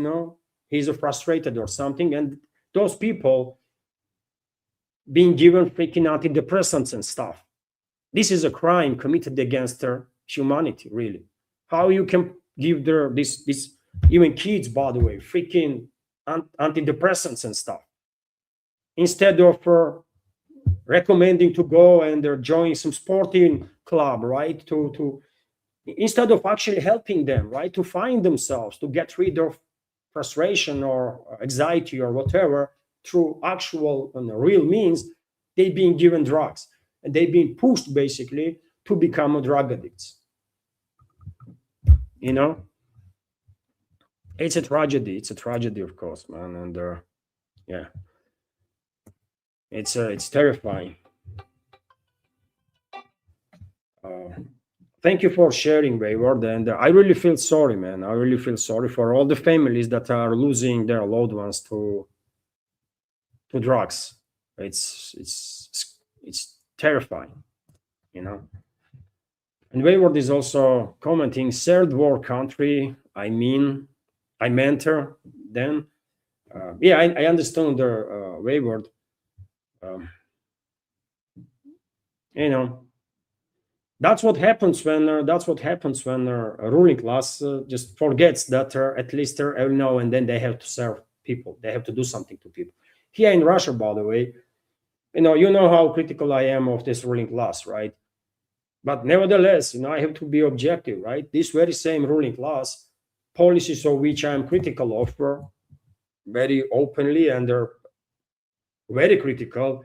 [SPEAKER 1] he's frustrated or something, and those people being given freaking antidepressants and stuff. This is a crime committed against their humanity, really. How you can give this even kids, by the way, freaking antidepressants and stuff, instead of recommending to go and join some sporting club, right? To instead of actually helping them, right, to find themselves, to get rid of frustration or anxiety or whatever through actual and real means, they've been given drugs and they've been pushed basically to become drug addicts. It's a tragedy. It's a tragedy, of course, man. And yeah, it's terrifying. Thank you for sharing, Wayward. And I really feel sorry, man. I really feel sorry for all the families that are losing their loved ones to drugs. It's terrifying, And Wayward is also commenting, third world country. I meant her then. Yeah, I understand the Wayward. That's what happens when a ruling class just forgets that at least every now and then they have to serve people. They have to do something to people. Here in Russia, by the way, you know how critical I am of this ruling class, right? But nevertheless, I have to be objective, right? This very same ruling class, policies of which I am critical of, very openly, and they're very critical.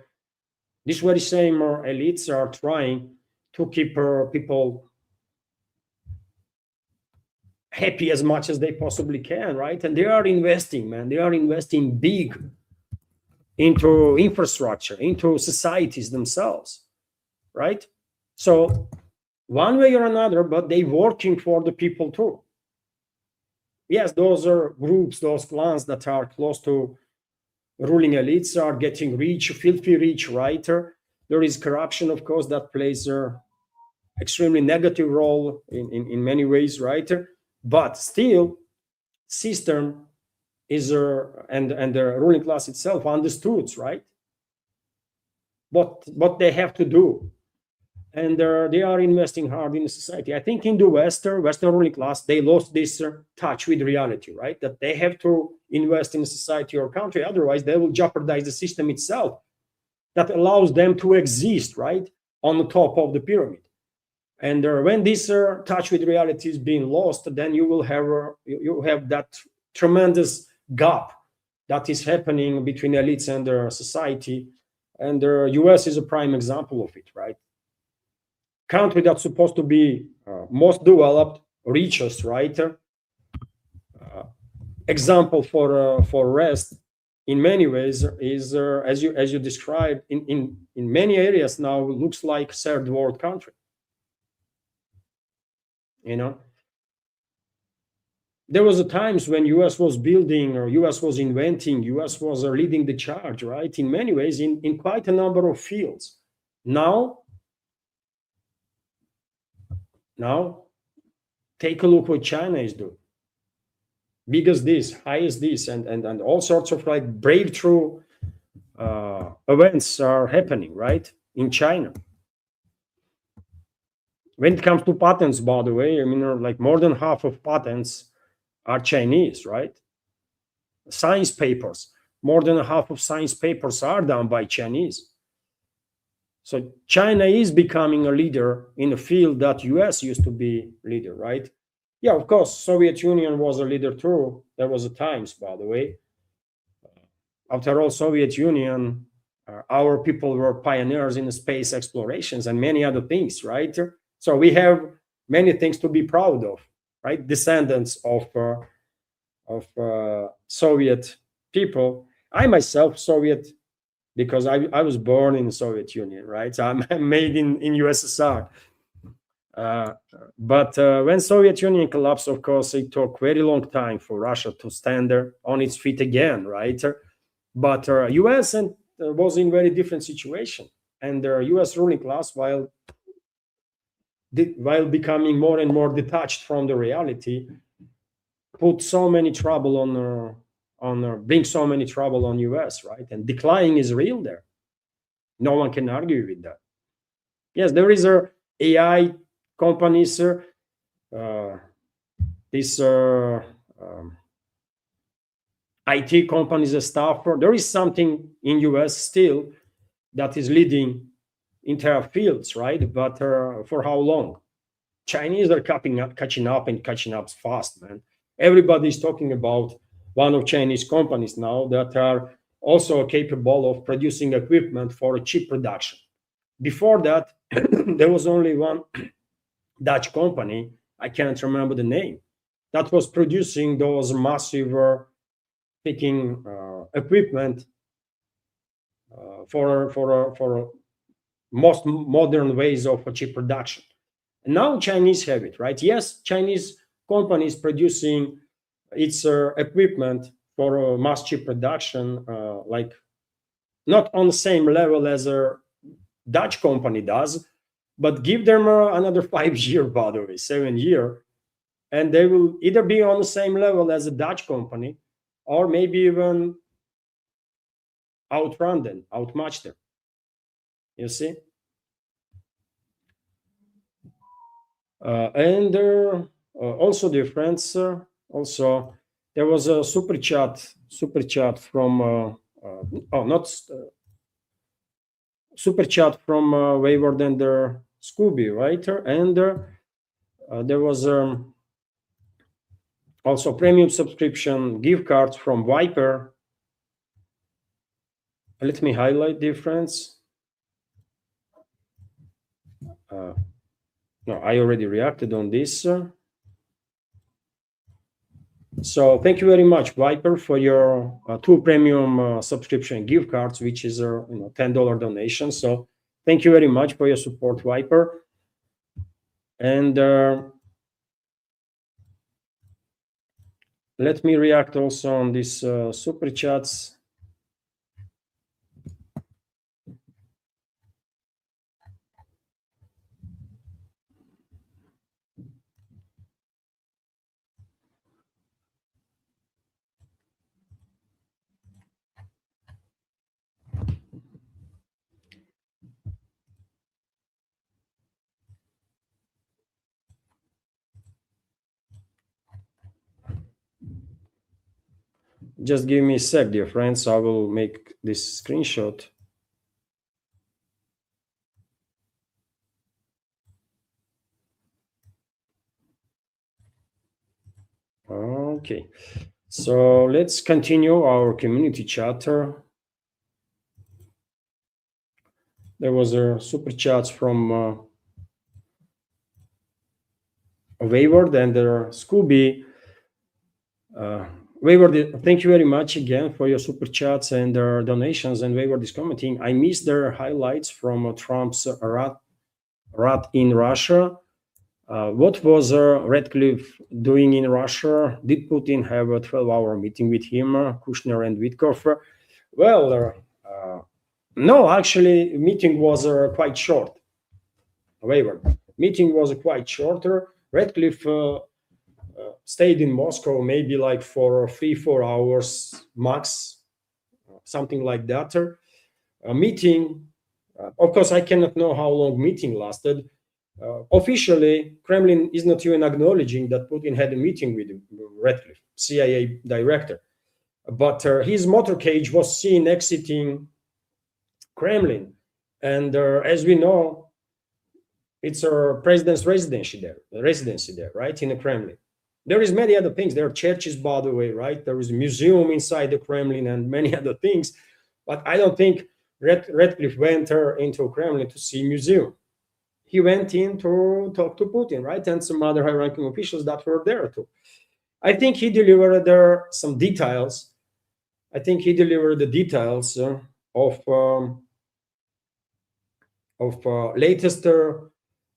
[SPEAKER 1] These very same elites are trying to keep people happy as much as they possibly can, right? And they are investing, man. They are investing big into infrastructure, into societies themselves, right? So one way or another, but they working for the people too. Yes, those are groups, those clans that are close to ruling elites are getting rich, filthy rich, right? There is corruption, of course, that plays an extremely negative role in many ways, right? But still, system is and the ruling class itself understood, right? What they have to do, and they are investing hard in the society. I think in the Western ruling class, they lost this touch with reality, right? That they have to invest in society or country, otherwise they will jeopardize the system itself that allows them to exist, right, on the top of the pyramid. And when this touch with reality is being lost, then you will have that tremendous gap that is happening between elites and society. And the US is a prime example of it, right? Country that's supposed to be most developed, richest, right? Example for rest in many ways is as you described in many areas now looks like third world country. There was a times when US was building or US was inventing, US was leading the charge, right? In many ways, in quite a number of fields. Now, take a look what China is doing. Big as this, high as this, and all sorts of like breakthrough events are happening, right? In China. When it comes to patents, by the way, like more than half of patents are Chinese, right? Science papers, more than half of science papers are done by Chinese. So China is becoming a leader in a field that US used to be leader, right? Yeah, of course, Soviet Union was a leader too. There was a times, by the way. After all, Soviet Union, our people were pioneers in space explorations and many other things, right? So we have many things to be proud of, right? Descendants of Soviet people. I myself Soviet because I was born in the Soviet Union, right? So I'm made in USSR. But when Soviet Union collapsed, of course, it took very long time for Russia to stand there on its feet again, right? But US was in very different situation. and the US ruling class, while becoming more and more detached from the reality, put so many trouble bring so many trouble on US, right? And decline is real there. No one can argue with that. Yes, there is a AI companies, this IT companies and stuff. There is something in US still that is leading entire fields, right? But for how long? Chinese are catching up fast, man. Everybody is talking about one of Chinese companies now that are also capable of producing equipment for chip production. Before that, there was only one Dutch company, I can't remember the name, that was producing those massive picking equipment for most modern ways of chip production. And now Chinese have it, right? Yes, Chinese companies producing its equipment for mass chip production, like not on the same level as a Dutch company does, but give them another 5 year, by the way, 7 year, and they will either be on the same level as a Dutch company, or maybe even outrun them, outmatch them. You see? And also difference. Also, there was a super chat from super chat from Wayward and Scooby, right? And there was also premium subscription gift cards from Viper. Let me highlight difference. No, I already reacted on this. So thank you very much, Viper, for your 2 premium subscription gift cards, which is a $10 donation. So thank you very much for your support, Viper. And let me react also on these super chats. Just give me a sec, dear friends. I will make this screenshot. Okay, so let's continue our community chatter. There was a super chat from Wayward and Scooby. Wayward, thank you very much again for your super chats and donations. And Wayward is commenting, I missed their highlights from Trump's rat in Russia. What was Radcliffe doing in Russia? Did Putin have a 12-hour meeting with him, Kushner and Witkoff? Well, no, actually, meeting was quite short. However, meeting was quite shorter. Radcliffe stayed in Moscow maybe like for 3-4 hours max, something like that. A meeting, of course, I cannot know how long meeting lasted. Officially, Kremlin is not even acknowledging that Putin had a meeting with Radcliffe, CIA director. But his motorcade was seen exiting Kremlin. And as we know, it's a president's residency there, right, in the Kremlin. There is many other things. There are churches, by the way, right? There is a museum inside the Kremlin and many other things. But I don't think Radcliffe went into Kremlin to see museum. He went in to talk to Putin, right? And some other high-ranking officials that were there too. I think he delivered there some details. I think he delivered the details of latest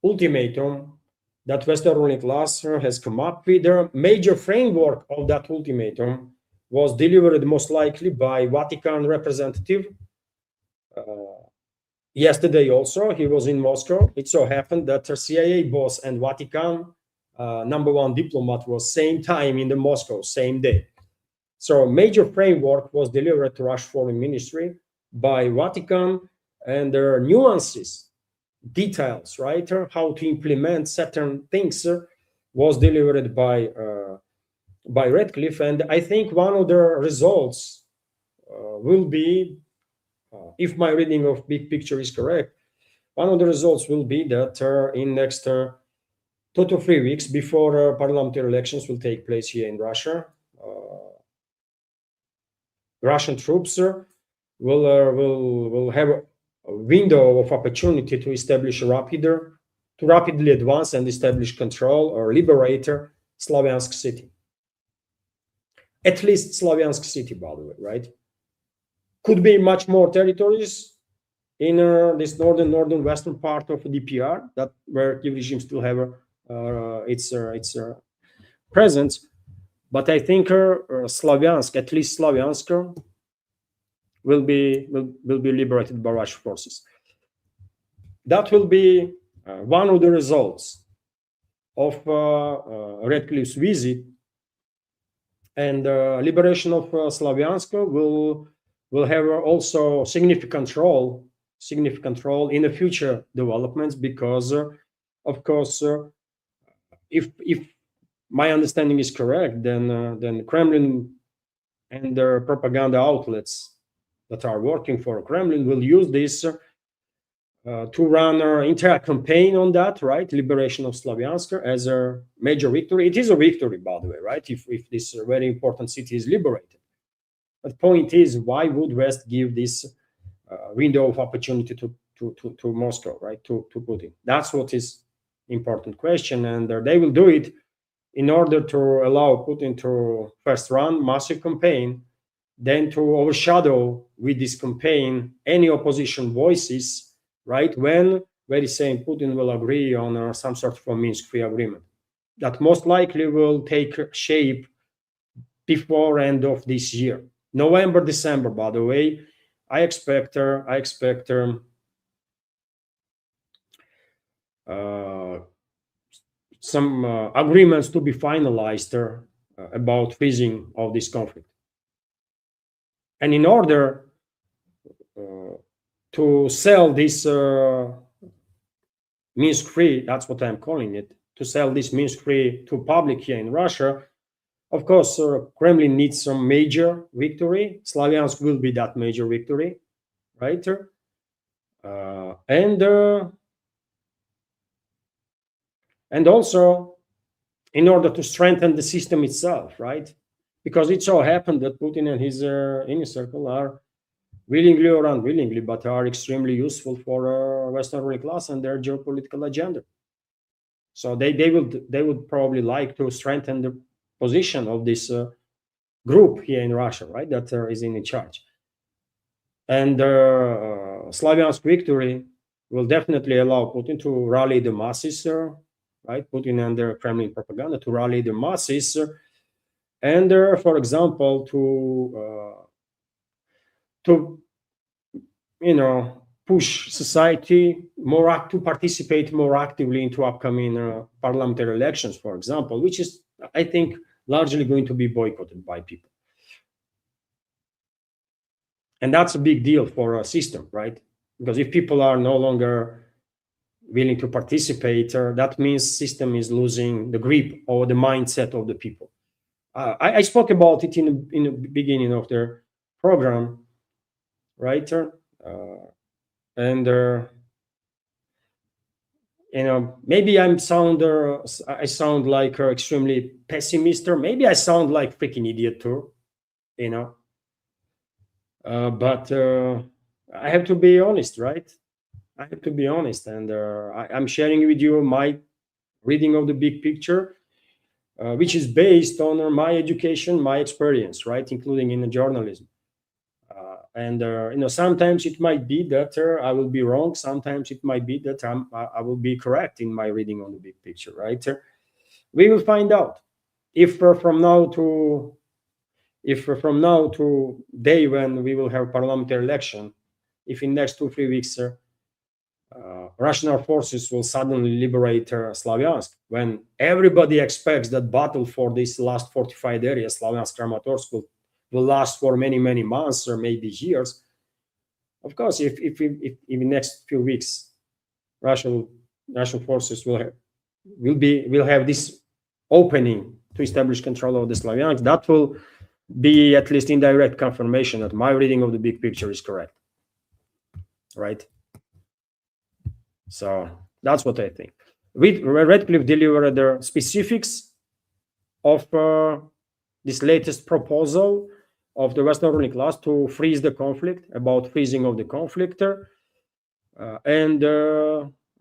[SPEAKER 1] ultimatum that Western ruling class has come up with. The major framework of that ultimatum was delivered most likely by Vatican representative Yesterday also, he was in Moscow. It so happened that the CIA boss and Vatican #1 diplomat was same time in the Moscow, same day. So major framework was delivered to Russian Foreign Ministry by Vatican, and there are nuances, details, right? How to implement certain things was delivered by Redcliffe, and I think one of the results will be, if my reading of big picture is correct, one of the results will be that in next 2 to 3 weeks before parliamentary elections will take place here in Russia, Russian troops will have a window of opportunity to establish to rapidly advance and establish control or liberate Slavyansk city. At least Slavyansk city, by the way, right? Could be much more territories in this northern western part of DPR, that where Kiev regime still have its presence. But I think Slavyansk, at least Slavyansk, will be liberated by Russian forces. That will be one of the results of Redcliffe's visit, and liberation of Slavyansk will have also significant role in the future developments, because of course if my understanding is correct, then Kremlin and their propaganda outlets that are working for Kremlin will use this to run an entire campaign on that, right? Liberation of Slavyansk as a major victory. It is a victory, by the way, right? If this very important city is liberated. But the point is, why would West give this window of opportunity to Moscow, right? To Putin? That's what is important question, and they will do it in order to allow Putin to first run massive campaign, then to overshadow with this campaign any opposition voices, right? When very soon Putin will agree on some sort of a Minsk-3 agreement that most likely will take shape before end of this year, November, December. By the way, I expect some agreements to be finalized about freezing of this conflict. And in order to sell this Minsk-3, that's what I'm calling it, to sell this Minsk-3 to public here in Russia, of course, Kremlin needs some major victory. Slavyansk will be that major victory, right? And also in order to strengthen the system itself, right? Because it so happened that Putin and his inner circle are willingly or unwillingly, but are extremely useful for Western ruling class and their geopolitical agenda. So they would probably like to strengthen the position of this group here in Russia, right? That is in charge. And Slavyansk victory will definitely allow Putin to rally the masses, right? Putin and their Kremlin propaganda to rally the masses, and for example, to push society more to participate more actively into upcoming parliamentary elections, for example, which is, I think, largely going to be boycotted by people. And that's a big deal for a system, right? Because if people are no longer willing to participate, that means system is losing the grip or the mindset of the people. I spoke about it in the beginning of the program, right? And maybe I sound like extremely pessimist, or maybe I sound like freaking idiot too, but I have to be honest, right? I have to be honest, and I'm sharing with you my reading of the big picture, which is based on my education, my experience, right, including in journalism. And sometimes it might be that I will be wrong. Sometimes it might be that I will be correct in my reading on the big picture, right? We will find out if from now to day when we will have parliamentary election, if in next 2-3 weeks Russian armed forces will suddenly liberate Slavyansk, when everybody expects that battle for this last fortified area, Slavyansk, Kramatorsk, will last for many, many months or maybe years. Of course, if in the next few weeks, Russian forces will have this opening to establish control of the Slavyansk, that will be at least indirect confirmation that my reading of the big picture is correct, right? So that's what I think. Radcliffe delivered the specifics of this latest proposal of the Western ruling class to freeze the conflict, about freezing of the conflict, and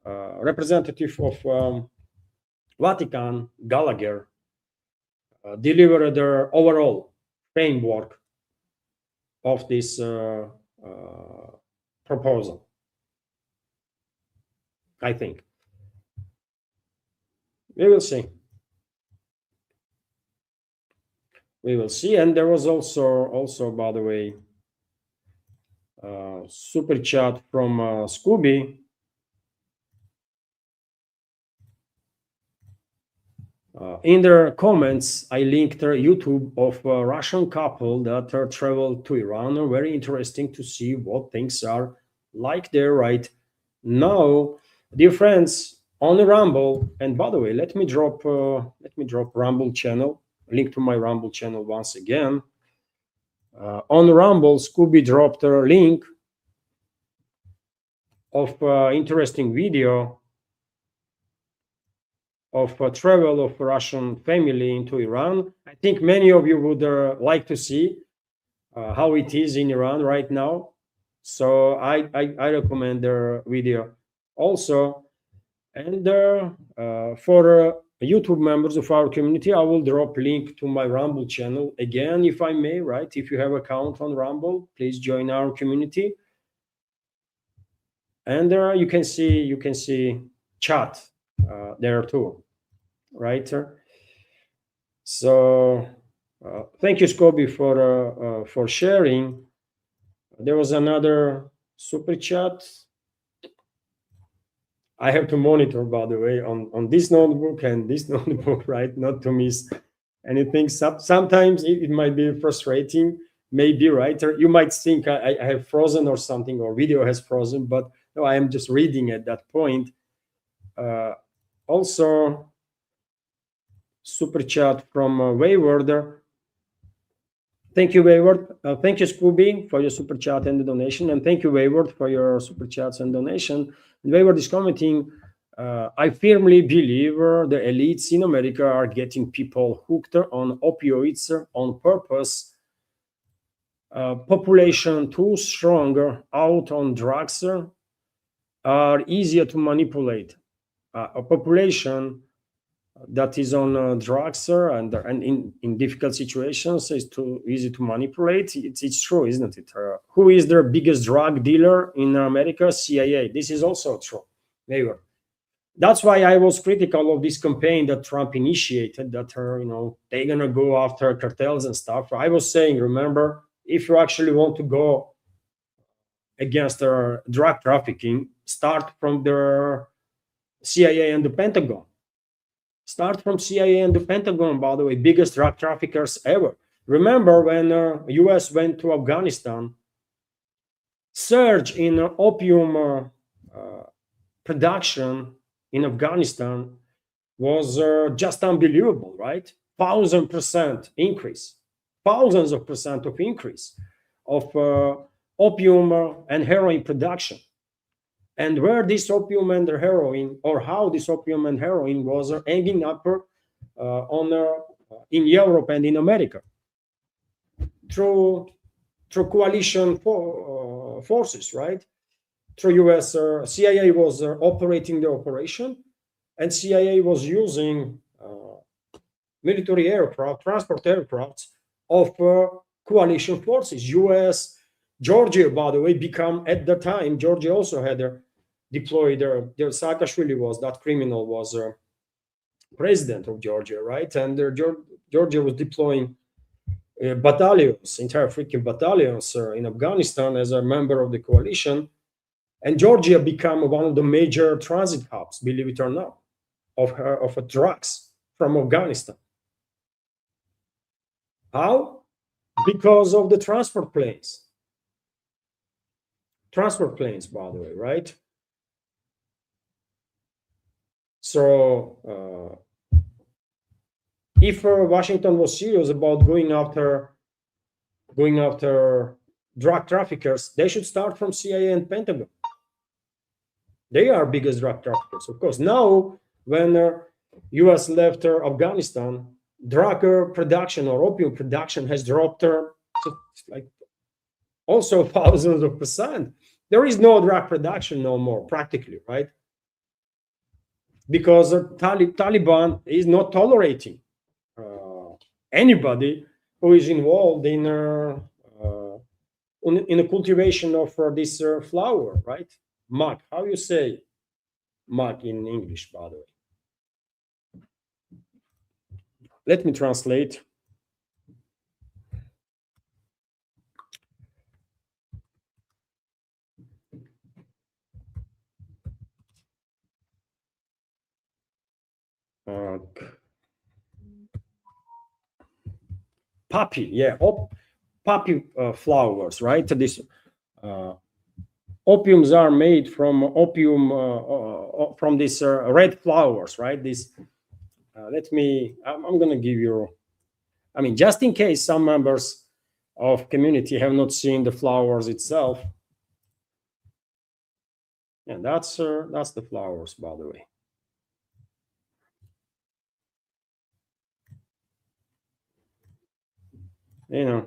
[SPEAKER 1] representative of Vatican, Gallagher, delivered their overall framework of this proposal, I think. We will see. We will see. And there was also, by the way, super chat from Scooby. In their comments, I linked a YouTube of a Russian couple that traveled to Iran. Very interesting to see what things are like there right now. Dear friends, on the Rumble, and by the way, let me drop Rumble channel, link to my Rumble channel once again. On Rumble, Scooby dropped a link of interesting video of travel of Russian family into Iran. I think many of you would like to see how it is in Iran right now. So I recommend their video also. And for YouTube members of our community, I will drop link to my Rumble channel again, if I may, right? If you have an account on Rumble, please join our community. And you can see chat there too, right? So thank you, Scooby, for sharing. There was another super chat. I have to monitor, by the way, on this notebook and this notebook, right? Not to miss anything. Sometimes it might be frustrating, maybe, right? Or you might think I have frozen or something, or video has frozen, but no, I am just reading at that point. Also, super chat from Wayward. Thank you, Wayward. Thank you, Scooby, for your super chat and the donation. And thank you, Wayward, for your super chats and donation. And Wayward is commenting, I firmly believe the elites in America are getting people hooked on opioids on purpose. Population too strong out on drugs are easier to manipulate. A population that is on drugs and in difficult situations is too easy to manipulate. It's true, isn't it? Who is their biggest drug dealer in America? CIA. This is also true. Maybe. That's why I was critical of this campaign that Trump initiated, that they're gonna go after cartels and stuff. I was saying, remember, if you actually want to go against drug trafficking, start from the CIA and the Pentagon. Start from CIA and the Pentagon, by the way, biggest drug traffickers ever. Remember when US went to Afghanistan, surge in opium production in Afghanistan was just unbelievable, right? 1,000% increase, thousands of percent of increase of opium and heroin production. And where this opium and heroin, or how this opium and heroin was ending up in Europe and in America through coalition forces, right? Through US, CIA was operating the operation, and CIA was using military aircraft, transport aircrafts of coalition forces. US, Georgia, by the way, become, at the time, Georgia also had deployed Saakashvili that criminal was president of Georgia, right? And Georgia was deploying battalions, entire freaking battalions in Afghanistan as a member of the coalition. And Georgia became one of the major transit hubs, believe it or not, of drugs from Afghanistan. How? Because of the transport planes. Transport planes, by the way, right? So if Washington was serious about going after drug traffickers, they should start from CIA and Pentagon. They are biggest drug traffickers, of course. Now, when U.S. left Afghanistan, drug production or opium production has dropped like also thousands of percent. There is no drug production no more, practically, right? Because Taliban is not tolerating anybody who is involved in the cultivation of this flower, right? Mug. How you say mug in English, by the way? Let me translate. Poppy, yeah, poppy flowers, right? This opiums are made from opium from these red flowers, right? This I'm going to give you, I mean, just in case some members of community have not seen the flowers itself. And that's the flowers, by the way. You know,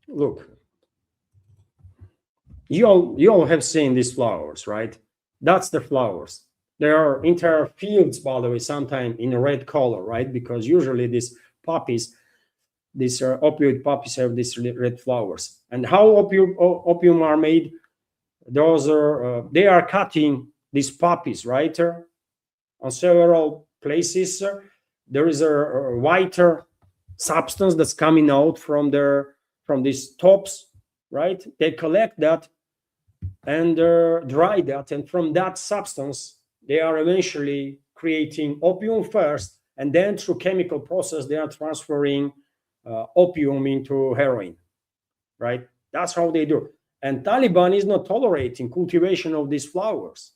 [SPEAKER 1] look, you all have seen these flowers, right? That's the flowers. There are entire fields, by the way, sometimes in a red color, right? Because usually these poppies, these opioid poppies, have these red flowers. And how opium are made? Those are they are cutting these poppies, right? On several places, there is a whiter substance that's coming out from these tops, right? They collect that and dry that, and from that substance they are eventually creating opium first, and then through chemical process they are transferring opium into heroin, right? That's how they do. And Taliban is not tolerating cultivation of these flowers,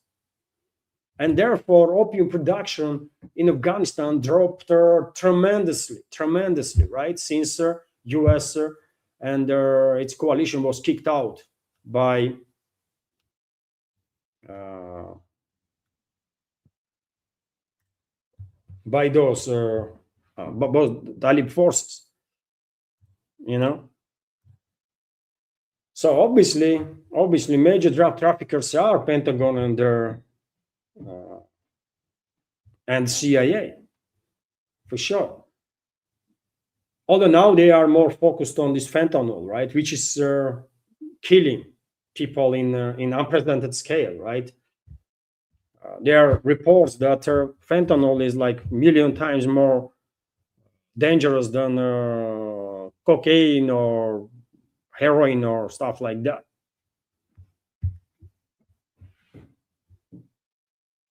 [SPEAKER 1] and therefore opium production in Afghanistan dropped tremendously, right? Since US and its coalition was kicked out by those Talib forces, you know. So obviously major drug traffickers are Pentagon and CIA, for sure. Although now they are more focused on this fentanyl, right, which is killing people in unprecedented scale, right? There are reports that fentanyl is like a million times more dangerous than cocaine or heroin or stuff like that.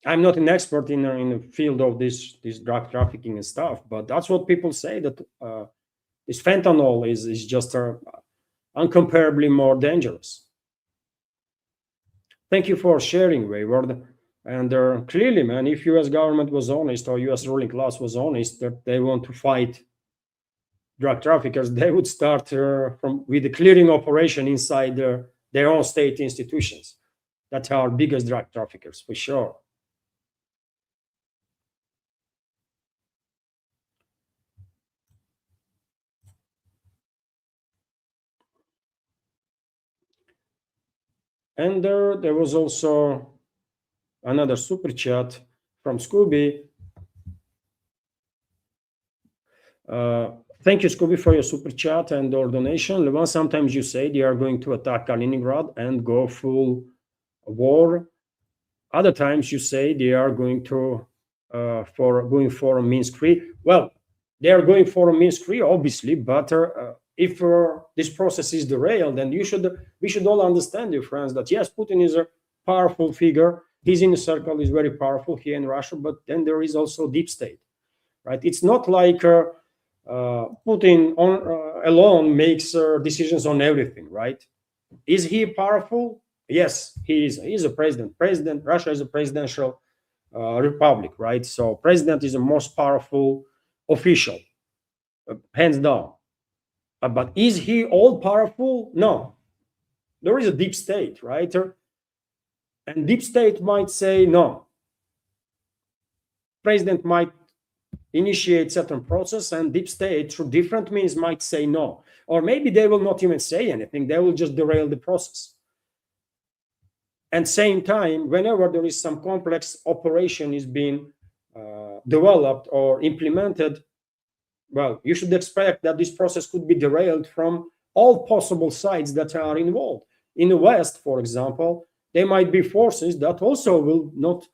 [SPEAKER 1] I'm not an expert in the field of this drug trafficking and stuff, but that's what people say, that this fentanyl is just incomparably more dangerous. Thank you for sharing, Wayward. And clearly, man, if U.S. government was honest, or U.S. ruling class was honest that they want to fight drug traffickers, they would start with a clearing operation inside their own state institutions that are biggest drug traffickers, for sure. And there was also another super chat from Scooby. Thank you, Scooby, for your super chat and or donation. Levan, sometimes you say they are going to attack Kaliningrad and go full war. Other times you say they are going to going for a Minsk-3. Well, they are going for a Minsk-3, obviously, but if this process is derailed, then we should all understand, dear friends, that yes, Putin is a powerful figure. His inner circle is very powerful here in Russia, but then there is also deep state, right? It's not like Putin alone makes decisions on everything, right? Is he powerful? Yes, he is. He is a president. Russia is a presidential republic, right? So president is the most powerful official, hands down. But is he all powerful? No. There is a deep state, right? And deep state might say no. President might initiate certain process, and deep state through different means might say no. Or maybe they will not even say anything. They will just derail the process. And same time, whenever there is some complex operation is being developed or implemented, well, you should expect that this process could be derailed from all possible sides that are involved. In the West, for example, there might be forces that also will not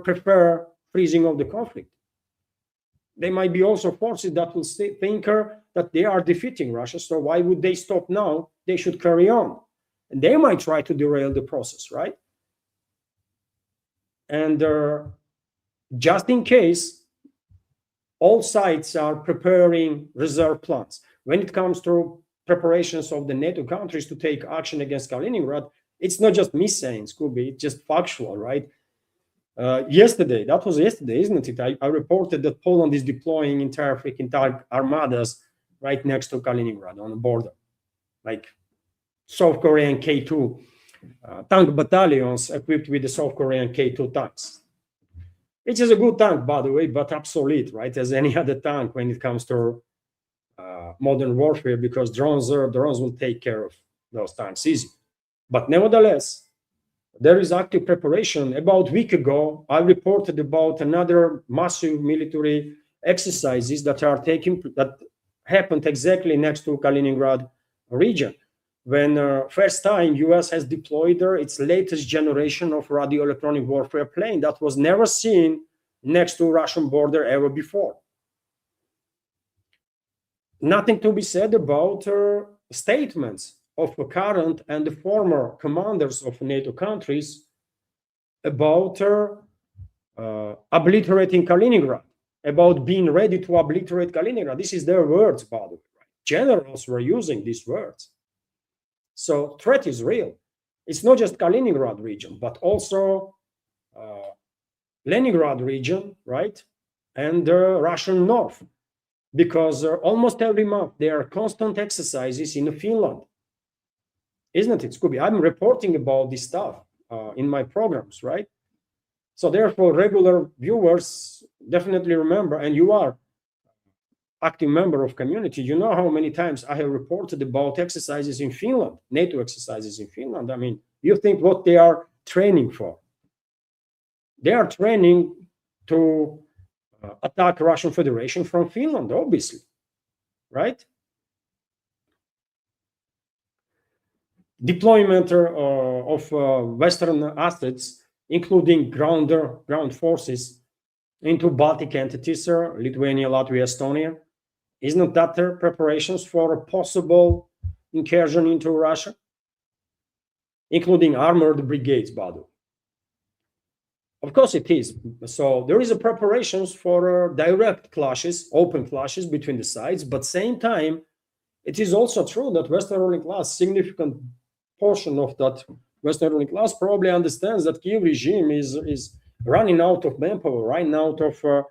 [SPEAKER 1] prefer freezing of the conflict. There might be also forces that will think that they are defeating Russia, so why would they stop now? They should carry on. And they might try to derail the process, right? And just in case, all sides are preparing reserve plans. When it comes to preparations of the NATO countries to take action against Kaliningrad, it's not just me saying, Scooby, it's just factual, right? Yesterday, that was yesterday, isn't it? I reported that Poland is deploying entire freaking tank armadas right next to Kaliningrad on the border, like South Korean K2 tank battalions equipped with the South Korean K2 tanks. Which is a good tank, by the way, but obsolete, right? As any other tank when it comes to modern warfare, because drones will take care of those tanks easy. But nevertheless, there is active preparation. About a week ago, I reported about another massive military exercises that happened exactly next to Kaliningrad region. When first time US has deployed its latest generation of radio electronic warfare plane that was never seen next to Russian border ever before. Nothing to be said about statements of the current and the former commanders of NATO countries about obliterating Kaliningrad, about being ready to obliterate Kaliningrad. This is their words, by the way. Generals were using these words. So threat is real. It's not just Kaliningrad region, but also Leningrad region, right? And the Russian north, because almost every month there are constant exercises in Finland. Isn't it, Scooby? I'm reporting about this stuff in my programs, right? So therefore, regular viewers definitely remember, and you are active member of community, you know how many times I have reported about exercises in Finland, NATO exercises in Finland. I mean, you think what they are training for? They are training to attack Russian Federation from Finland, obviously, right? Deployment of Western assets, including ground forces, into Baltic entities, Lithuania, Latvia, Estonia. Isn't that their preparations for a possible incursion into Russia, including armored brigades, by the way? Of course it is. So there is a preparations for direct clashes, open clashes between the sides, but same time, it is also true that Western ruling class, significant portion of that Western ruling class probably understands that Kiev regime is running out of manpower, running out of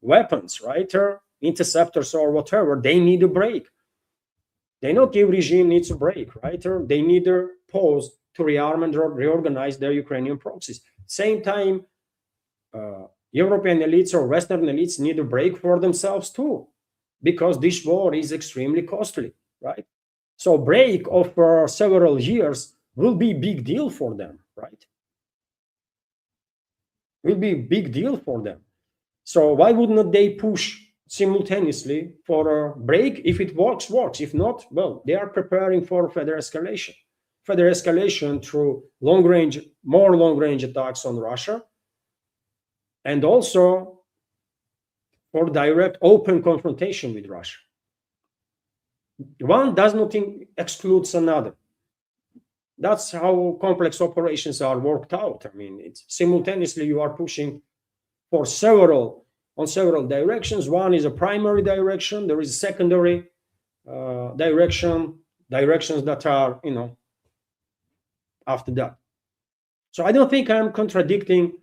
[SPEAKER 1] weapons, right? Interceptors or whatever. They need a break. They know Kiev regime needs a break, right? They need a pause to rearm and reorganize their Ukrainian proxies. Same time, European elites or Western elites need a break for themselves too, because this war is extremely costly, right? So break of several years will be a big deal for them, right? Will be a big deal for them. So why wouldn't they push simultaneously for a break? If it works, works. If not, well, they are preparing for further escalation. Further escalation through more long-range attacks on Russia, and also for direct open confrontation with Russia. one does not excludes another. That's how complex operations are worked out. I mean, it's simultaneously you are pushing for several directions. One is a primary direction. There is a secondary directions that are, after that. So I don't think I'm contradicting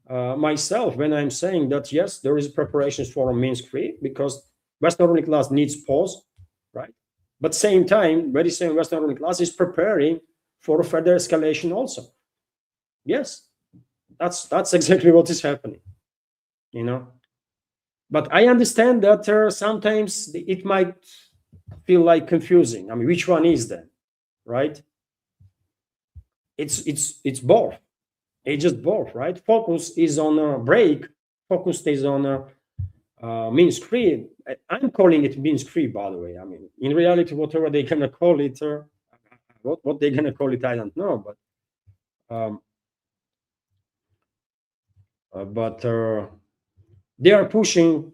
[SPEAKER 1] myself when I'm saying that, yes, there is preparations for a Minsk-3 because Western ruling class needs pause, right? But same time, very same Western ruling class is preparing for a further escalation also. Yes, that's exactly what is happening, But I understand that sometimes it might feel like confusing. I mean, which one is that, right? It's both. It's just both, right? Focus is on a break. Focus is on a Minsk-3. I'm calling it Minsk-3, by the way. I mean, in reality, whatever they're gonna call it, what they're gonna call it, I don't know. But they are pushing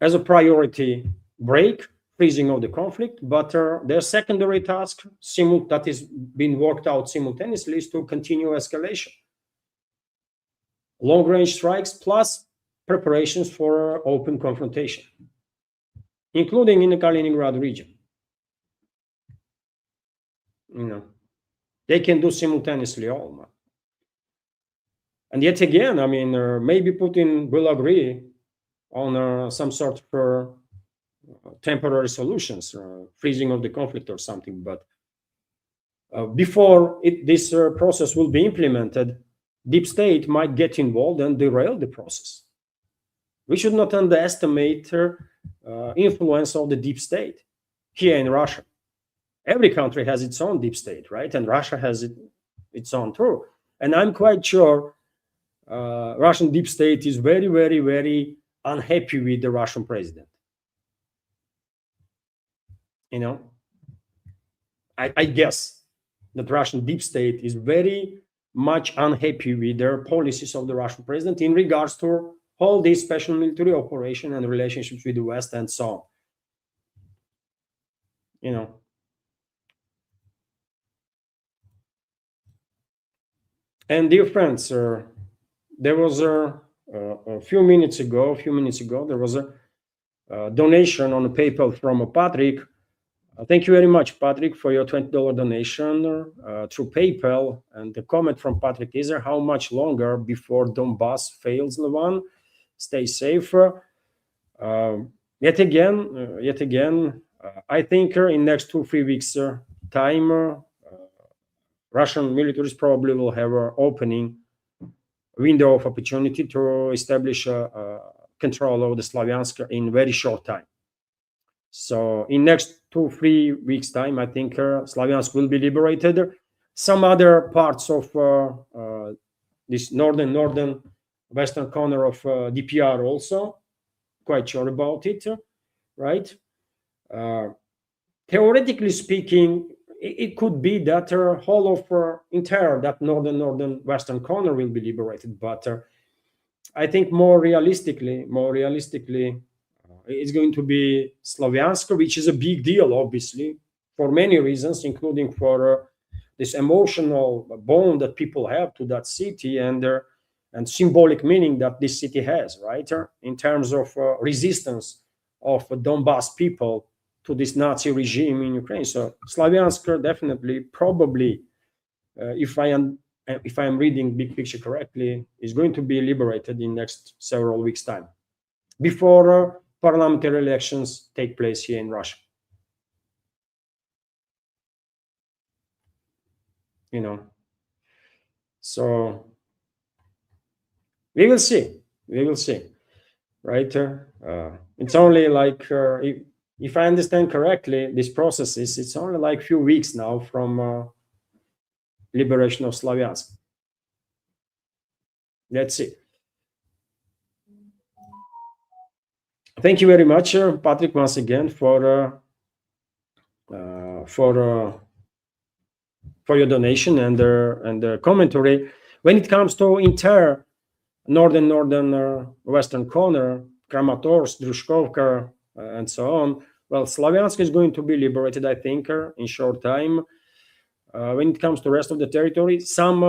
[SPEAKER 1] as a priority break, freezing of the conflict. But their secondary task, that is being worked out simultaneously, is to continue escalation. Long-range strikes plus preparations for open confrontation, including in the Kaliningrad region. They can do simultaneously all. And yet again, I mean, maybe Putin will agree on some sort of temporary solutions, freezing of the conflict or something. But before this process will be implemented, deep state might get involved and derail the process. We should not underestimate influence of the deep state here in Russia. Every country has its own deep state, right? And Russia has its own too. And I'm quite sure Russian deep state is very, very, very unhappy with the Russian president. I guess that Russian deep state is very much unhappy with their policies of the Russian president in regards to all these special military operation and relationships with the West and so on. And dear friends, there was a few minutes ago, there was a donation on PayPal from Patrick. Thank you very much, Patrick, for your $20 donation through PayPal. And the comment from Patrick is, how much longer before Donbass fails, Levan? Stay safe. Yet again, I think in next 2-3 weeks time, Russian militaries probably will have an opening window of opportunity to establish control over the Slavyansk in very short time. So in next 2-3 weeks time, I think Slavyansk will be liberated. Some other parts of this northern western corner of DPR also, quite sure about it, right? Theoretically speaking, it could be that whole of entire that northern western corner will be liberated, but I think more realistically, it's going to be Slavyansk, which is a big deal, obviously, for many reasons, including for this emotional bond that people have to that city and symbolic meaning that this city has, right? In terms of resistance of Donbass people to this Nazi regime in Ukraine. So Slavyansk definitely, probably, if I am reading big picture correctly, is going to be liberated in next several weeks' time, before parliamentary elections take place here in Russia. So we will see, right? It's only like, if I understand correctly, this process it's only like few weeks now from liberation of Slavyansk. Let's see. Thank you very much, Patrick, once again for your donation and the commentary. When it comes to entire northern western corner, Kramatorsk, Drushkovka, and so on, Well, Slavyansk is going to be liberated, I think, in short time. When it comes to rest of the territory, some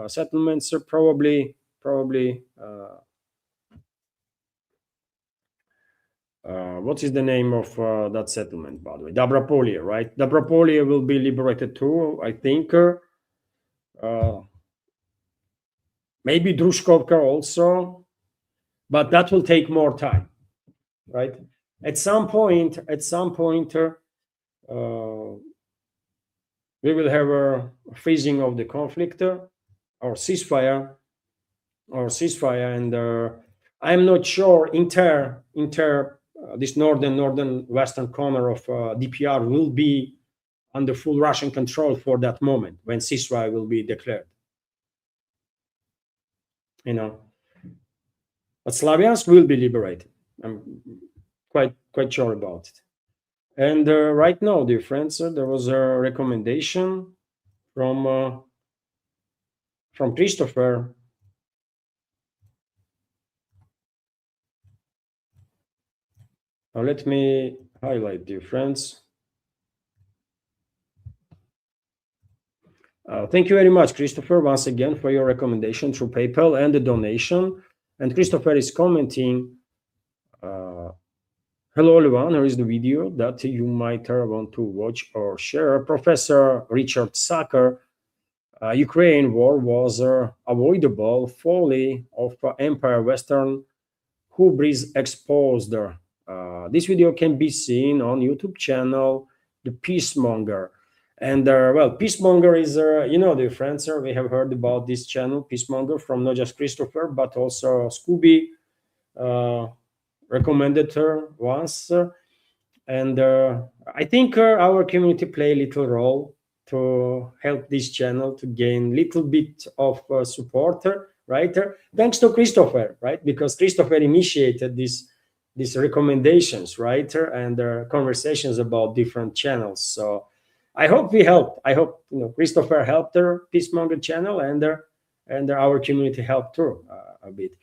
[SPEAKER 1] settlements are probably what is the name of that settlement, by the way? Dabropolia, right? Dabropolia will be liberated too, I think. Maybe Drushkovka also, but that will take more time, right? At some point, we will have a freezing of the conflict or ceasefire, and I'm not sure inter this northern western corner of DPR will be under full Russian control for that moment when ceasefire will be declared. You know, but Slavyansk will be liberated. I'm quite sure about it. And right now, dear friends, there was a recommendation from Christopher. Now let me highlight, dear friends. Thank you very much, Christopher, once again for your recommendation through PayPal and the donation. And Christopher is commenting, hello, everyone, here is the video that you might want to watch or share. Professor Richard Sacker, Ukraine war was avoidable folly of Empire Western hubris exposed. This video can be seen on YouTube channel, The Peacemonger. And well, Peacemonger is, dear friends, we have heard about this channel, Peacemonger, from not just Christopher, but also Scooby recommended her once. And I think our community play a little role to help this channel to gain little bit of support, right? Thanks to Christopher, right? Because Christopher initiated these recommendations, right? And conversations about different channels. So I hope we helped. I hope Christopher helped the Peacemonger channel, and our community helped too a bit.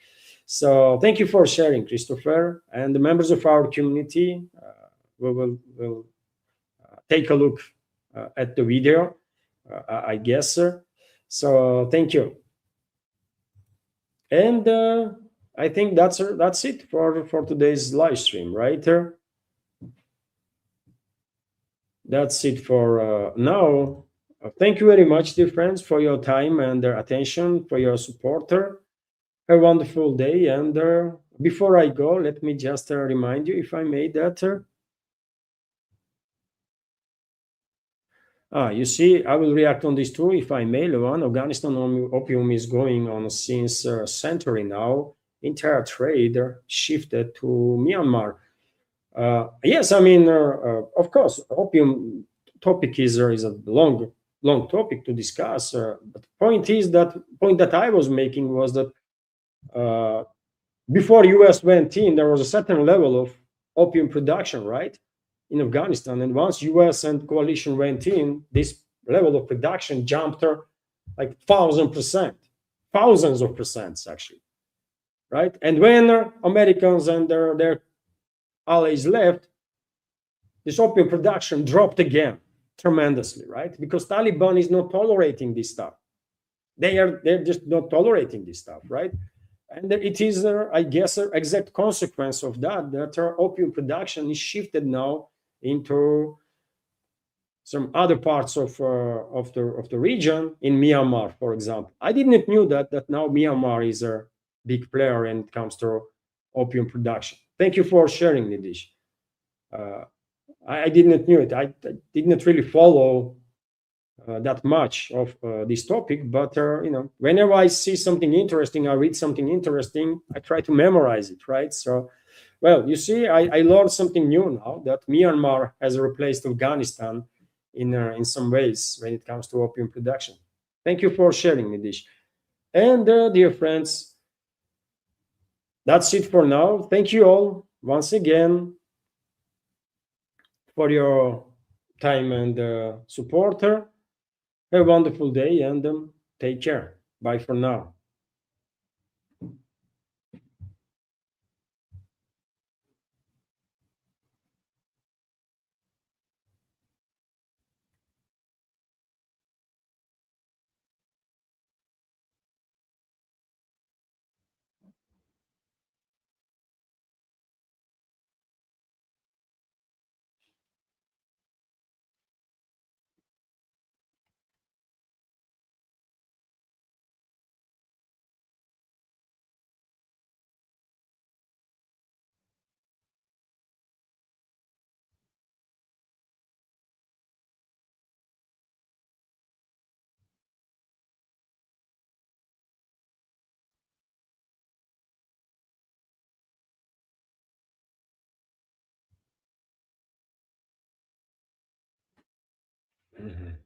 [SPEAKER 1] So thank you for sharing, Christopher, and the members of our community. We will take a look at the video, I guess, sir. So thank you. And I think that's it for today's live stream, right? That's it for now. Thank you very much, dear friends, for your time and attention, for your support. Have a wonderful day. And before I go, let me just remind you, if I may, that you see, I will react on this too, if I may, Levan. Afghanistan opium is going on since a century now. Entire trade shifted to Myanmar. Yes, I mean, of course, opium topic is a long topic to discuss. But the point that I was making was that before U.S. went in, there was a certain level of opium production, right, in Afghanistan. And once U.S. and coalition went in, this level of production jumped like 1,000%, thousands of percents actually, right? And when Americans and their allies left, this opium production dropped again tremendously, right? Because Taliban is not tolerating this stuff. They're just not tolerating this stuff, right? And it is, I guess, an exact consequence of that our opium production is shifted now into some other parts of the region in Myanmar, for example. I didn't knew that now Myanmar is a big player when it comes to opium production. Thank you for sharing, Nidish. I didn't knew it. I didn't really follow that much of this topic, but whenever I see something interesting, I read something interesting, I try to memorize it, right? So, well, you see, I learned something new now, that Myanmar has replaced Afghanistan in some ways when it comes to opium production. Thank you for sharing, Nidish. And dear friends, that's it for now. Thank you all once again for your time and support. Have a wonderful day and take care. Bye for now.
[SPEAKER 2] Mhm.